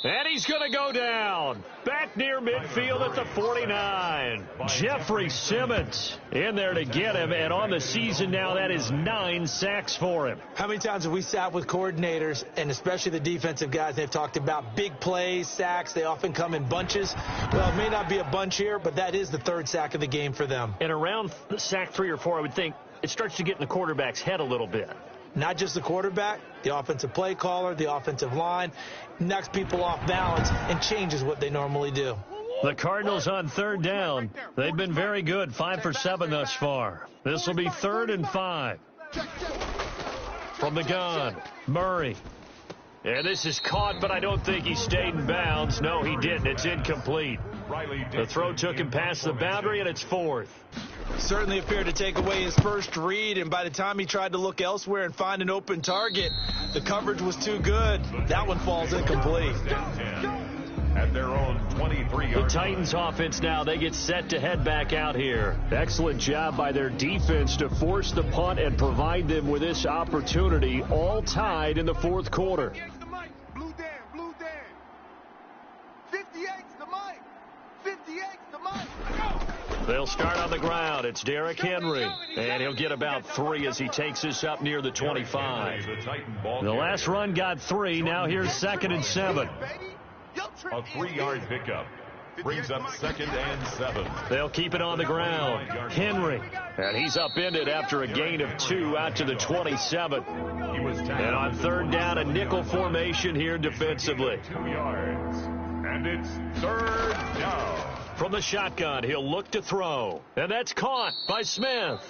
And he's going to go down. Back near midfield at the 49. Jeffrey Simmons in there to get him. And on the season now, that is 9 sacks for him. How many times have we sat with coordinators, and especially the defensive guys, they've talked about big plays, sacks. They often come in bunches. Well, it may not be a bunch here, but that is the 3rd sack of the game for them. And around sack 3 or 4, I would think it starts to get in the quarterback's head a little bit. Not just the quarterback, the offensive play caller, the offensive line, knocks people off balance and changes what they normally do. The Cardinals on 3rd down. They've been very good, 5 for 7 thus far. This will be 3rd and 5. From the gun, Murray. And this is caught, but I don't think he stayed in bounds. No, he didn't. It's incomplete. The throw took him past the boundary, and it's 4th. Certainly appeared to take away his first read, and by the time he tried to look elsewhere and find an open target, the coverage was too good. That one falls incomplete. At their own 23-yard. The Titans offense now, they get set to head back out here. Excellent job by their defense to force the punt and provide them with this opportunity, all tied in the 4th quarter. Blue Dan. 58's the mic. 58's the mic. They'll start on the ground. It's Derrick Henry. And he'll get about 3 as he takes this up near the 25. The last run got 3. Now here's 2nd and 7. A 3-yard pickup. Brings up 2nd and 7. They'll keep it on the ground. Henry. And he's upended after a gain of 2 out to the 27. And on 3rd down, a nickel formation here defensively. 2 yards. And it's 3rd down. From the shotgun, he'll look to throw. And that's caught by Smith.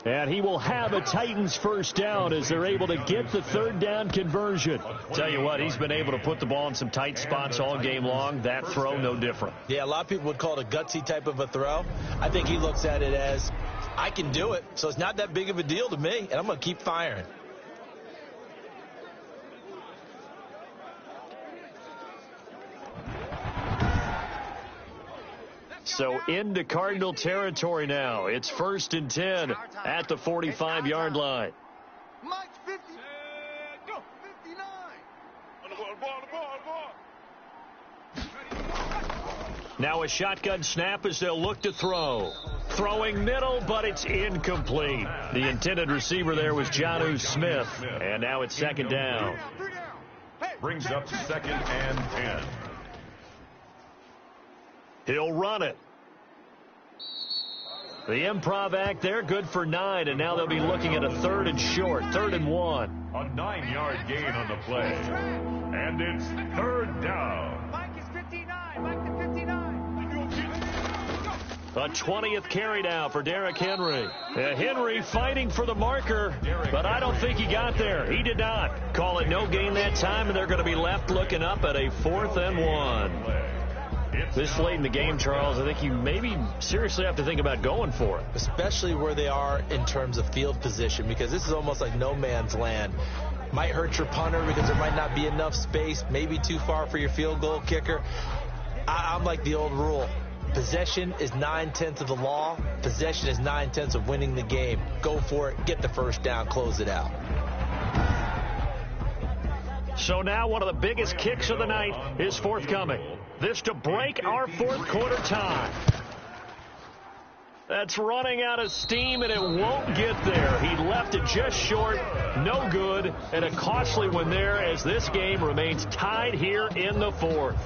And he will have a Titans 1st down as they're able to get the 3rd down conversion. Tell you what, he's been able to put the ball in some tight spots all game long. That throw, no different. Yeah, a lot of people would call it a gutsy type of a throw. I think he looks at it as, I can do it, so it's not that big of a deal to me, and I'm going to keep firing. So into Cardinal territory now. It's 1st and 10 at the 45-yard line. Mike 50. Go. 59. On the ball. Now a shotgun snap as they'll look to throw. Throwing middle, but it's incomplete. The intended receiver there was Jonnu Smith. And now it's 2nd down. Brings up 2nd and 10. He'll run it. The improv act there, good for 9, and now they'll be looking at a 3rd and short, 3rd and 1. A 9-yard gain on the play. And it's third down. Mike is 59. Mike to 59. A 20th carry now for Derrick Henry. Henry fighting for the marker, but I don't think he got there. He did not. Call it no gain that time, and they're going to be left looking up at a 4th and 1. This late in the game, Charles, I think you maybe seriously have to think about going for it. Especially where they are in terms of field position, because this is almost like no man's land. Might hurt your punter because there might not be enough space, maybe too far for your field goal kicker. I'm like the old rule. Possession is 9/10 of the law. Possession is 9/10 of winning the game. Go for it. Get the first down. Close it out. So now one of the biggest kicks of the night is forthcoming. This to break our fourth quarter tie. That's running out of steam, and it won't get there. He left it just short. No good, and a costly one there as this game remains tied here in the fourth.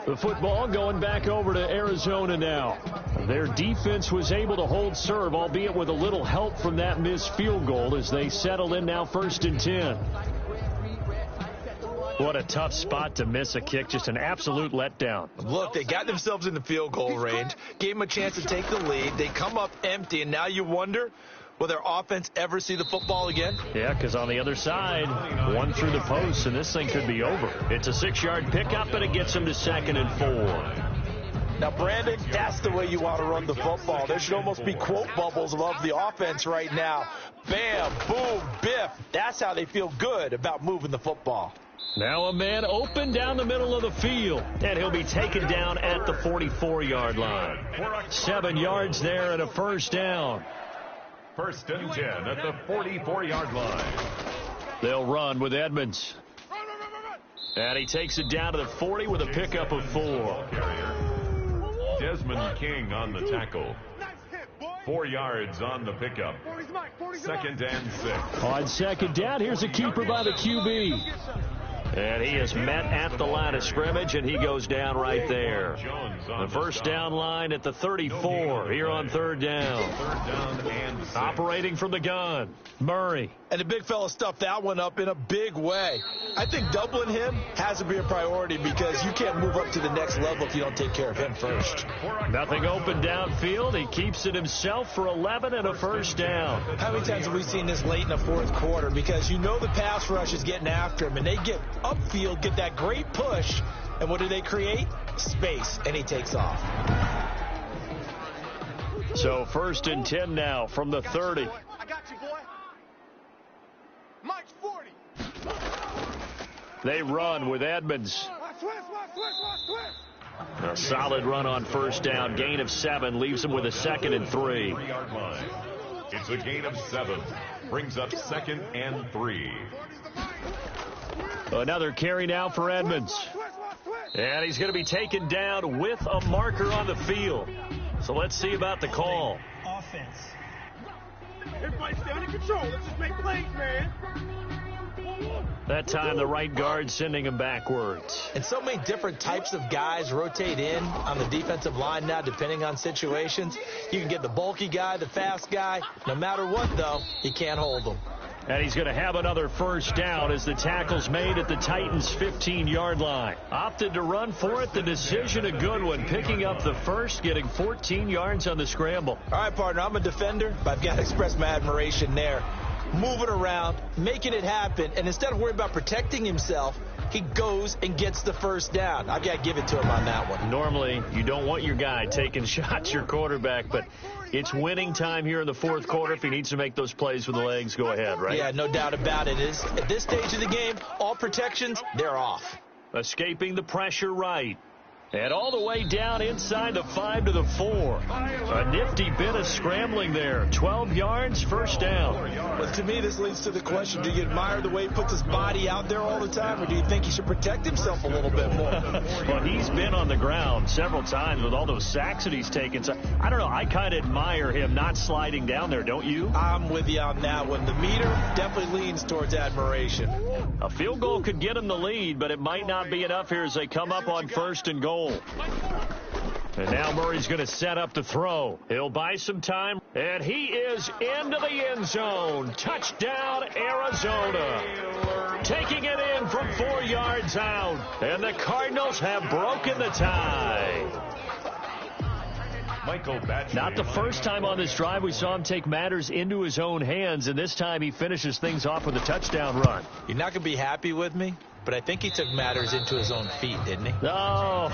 The football going back over to Arizona now. Their defense was able to hold serve, albeit with a little help from that missed field goal as they settle in now 1st and 10. What a tough spot to miss a kick. Just an absolute letdown. Look, they got themselves in the field goal range, gave them a chance to take the lead. They come up empty, and now you wonder, will their offense ever see the football again? Yeah, because on the other side, one through the post, and this thing could be over. It's a 6-yard pickup, and it gets them to 2nd and 4. Now, Brandon, that's the way you want to run the football. There should almost be quote bubbles above the offense right now. Bam, boom, biff. That's how they feel good about moving the football. Now a man open down the middle of the field, and he'll be taken down at the 44-yard line. 7 yards there and a first down. 1st and 10 at the 44-yard line. They'll run with Edmonds. And he takes it down to the 40 with a pickup of 4. Desmond King on the tackle. 4 yards on the pickup. 2nd and 6. On 2nd down, here's a keeper by the QB. And he is met at the line of scrimmage, and he goes down right there. The first down line at the 34 here on 3rd down. Operating from the gun, Murray. And the big fella stuffed that one up in a big way. I think doubling him has to be a priority because you can't move up to the next level if you don't take care of him first. Nothing open downfield. He keeps it himself for 11 and a first down. How many times have we seen this late in the fourth quarter? Because you know the pass rush is getting after him, and they get upfield, get that great push, and what do they create? Space, and he takes off. So 1st and 10 now from the 30. I got you, boy. Mike's 40. They run with Edmonds. A solid run on first down. Gain of 7 leaves them with a 2nd and 3. It's a gain of 7. Brings up 2nd and 3. Another carry now for Edmonds. And he's going to be taken down with a marker on the field. So let's see about the call. Offense. Everybody stay under control. Let's just make plays, man. That time the right guard sending him backwards. And so many different types of guys rotate in on the defensive line now depending on situations. You can get the bulky guy, the fast guy. No matter what, though, you can't hold them. And he's going to have another first down as the tackle's made at the Titans' 15-yard line. Opted to run for it. The decision a good one. Picking up the first, getting 14 yards on the scramble. All right, partner, I'm a defender, but I've got to express my admiration there. Moving around, making it happen, and instead of worrying about protecting himself, he goes and gets the first down. I've got to give it to him on that one. Normally, you don't want your guy taking shots, your quarterback, but it's winning time here in the fourth quarter. If he needs to make those plays with the legs, go ahead, right? Yeah, no doubt about it. At this stage of the game, all protections, they're off. Escaping the pressure right. And all the way down inside the 5 to the 4. A nifty bit of scrambling there. 12 yards, first down. But to me, this leads to the question, do you admire the way he puts his body out there all the time, or do you think he should protect himself a little bit more? Well, he's been on the ground several times with all those sacks that he's taken. So, I don't know. I kind of admire him not sliding down there, don't you? I'm with you on that one. The meter definitely leans towards admiration. A field goal could get him the lead, but it might not be enough here as they come up on 1st and goal. And now Murray's going to set up the throw. He'll buy some time, and he is into the end zone. Touchdown, Arizona. Taking it in from 4 yards out, and the Cardinals have broken the tie. Not the first time on this drive we saw him take matters into his own hands, and this time he finishes things off with a touchdown run. You're not going to be happy with me, but I think he took matters into his own feet, didn't he? Oh,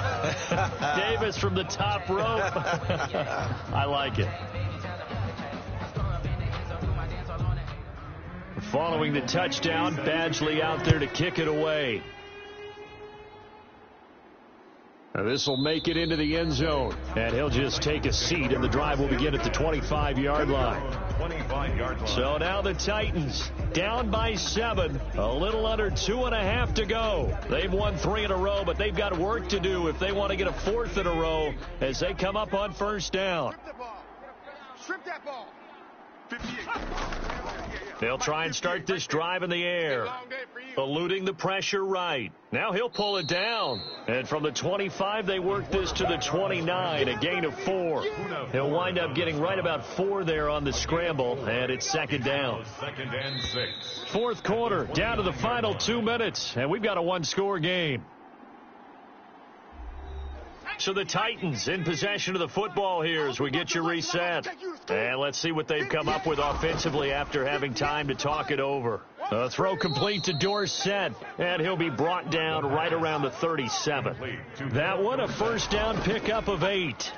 Davis from the top rope. I like it. Following the touchdown, Badgley out there to kick it away. This will make it into the end zone, and he'll just take a seat, and the drive will begin at the 25-yard line. So now the Titans down by 7, a little under 2.5 to go. They've won 3 in a row, but they've got work to do if they want to get a 4th in a row as they come up on first down. Strip that ball. 58. They'll try and start this drive in the air, eluding the pressure right. Now he'll pull it down. And from the 25, they work this to the 29, a gain of 4. He'll wind up getting right about 4 there on the scramble, and it's second down. 2nd and 6. Fourth quarter, down to the final 2 minutes, and we've got a one-score game. So the Titans in possession of the football here as we get you reset. And let's see what they've come up with offensively after having time to talk it over. A throw complete to Dorsett, and he'll be brought down right around the 37. That one a first down pickup of 8.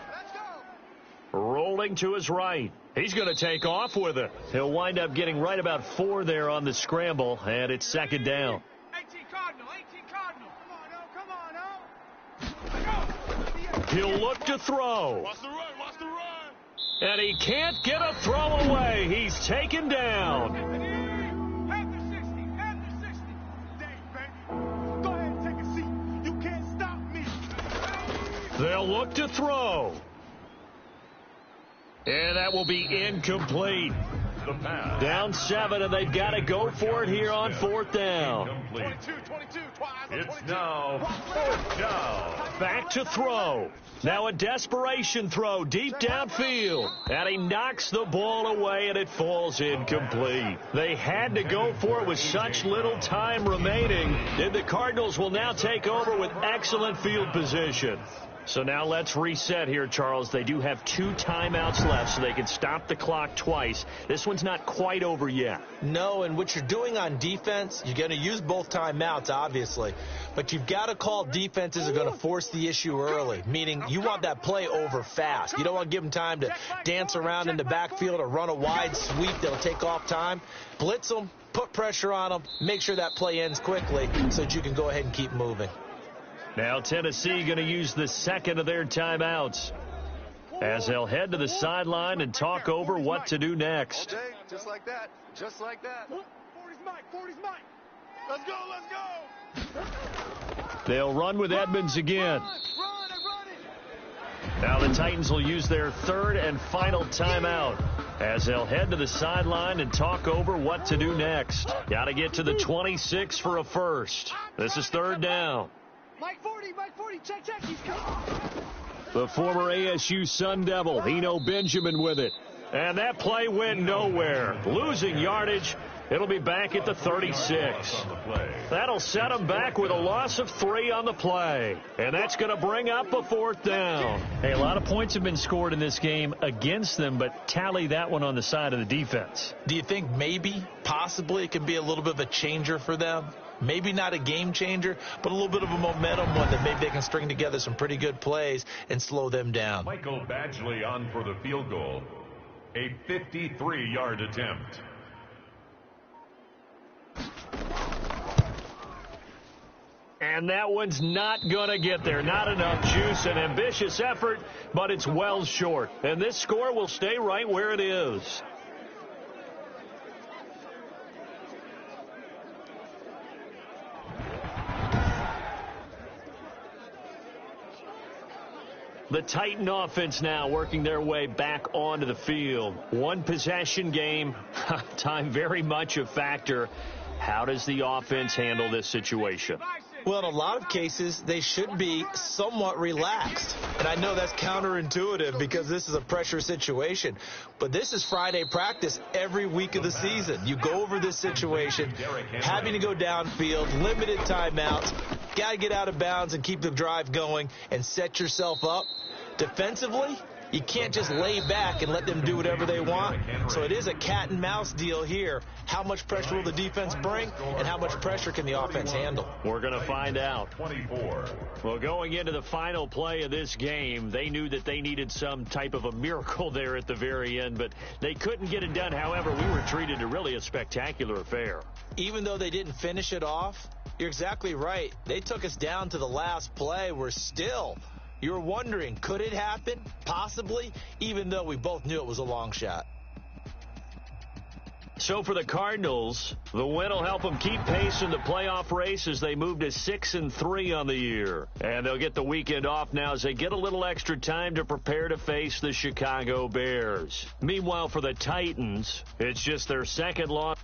Rolling to his right. He's going to take off with it. He'll wind up getting right about 4 there on the scramble, and it's second down. 18 Cardinal. Come on now. He'll look to throw. Watch the run. And he can't get a throw away. He's taken down. After 60. Dang, baby. Go ahead and take a seat. You can't stop me. They'll look to throw. And that will be incomplete. Down 7, and they've got to go for it here on 4th down. 22. It's now 4th down. Back to throw. Now a desperation throw deep downfield. And he knocks the ball away, and it falls incomplete. They had to go for it with such little time remaining. And the Cardinals will now take over with excellent field position. So now let's reset here, Charles. They do have 2 timeouts left, so they can stop the clock twice. This one's not quite over yet. No, and what you're doing on defense, you're going to use both timeouts, obviously. But you've got to call defenses that are going to force the issue early, meaning you want that play over fast. You don't want to give them time to dance around in the backfield or run a wide sweep that'll take off time. Blitz them, put pressure on them, make sure that play ends quickly so that you can go ahead and keep moving. Now Tennessee going to use the second of their timeouts as they'll head to the sideline and talk over what to do next. Okay, just like that. 40's Mike. Let's go. They'll run with Edmonds again. Run it. Now the Titans will use their 3rd and final timeout as they'll head to the sideline and talk over what to do next. Got to get to the 26 for a first. This is 3rd down. Mike 40, check, he's coming. The former ASU Sun Devil, Eno Benjamin with it. And that play went nowhere. Losing yardage. It'll be back at the 36. That'll set them back with a loss of 3 on the play. And that's going to bring up a 4th down. Hey, a lot of points have been scored in this game against them, but tally that one on the side of the defense. Do you think maybe, possibly, it could be a little bit of a changer for them? Maybe not a game changer, but a little bit of a momentum one that maybe they can string together some pretty good plays and slow them down. Michael Badgley on for the field goal. A 53-yard attempt. And that one's not going to get there. Not enough juice. An ambitious effort, but it's well short. And this score will stay right where it is. The Titan offense now working their way back onto the field. One possession game. Time very much a factor. How does the offense handle this situation? Well, in a lot of cases, they should be somewhat relaxed. And I know that's counterintuitive because this is a pressure situation. But this is Friday practice every week of the season. You go over this situation, having to go downfield, limited timeouts, got to get out of bounds and keep the drive going and set yourself up. Defensively, you can't just lay back and let them do whatever they want. So it is a cat and mouse deal here. How much pressure will the defense bring, and how much pressure can the offense handle? We're going to find out. 24. Well, going into the final play of this game, they knew that they needed some type of a miracle there at the very end, but they couldn't get it done. However, we were treated to really a spectacular affair. Even though they didn't finish it off, you're exactly right. They took us down to the last play. You were wondering, could it happen? Possibly, even though we both knew it was a long shot. So for the Cardinals, the win will help them keep pace in the playoff race as they move to 6-3 on the year. And they'll get the weekend off now as they get a little extra time to prepare to face the Chicago Bears. Meanwhile, for the Titans, it's just their second loss.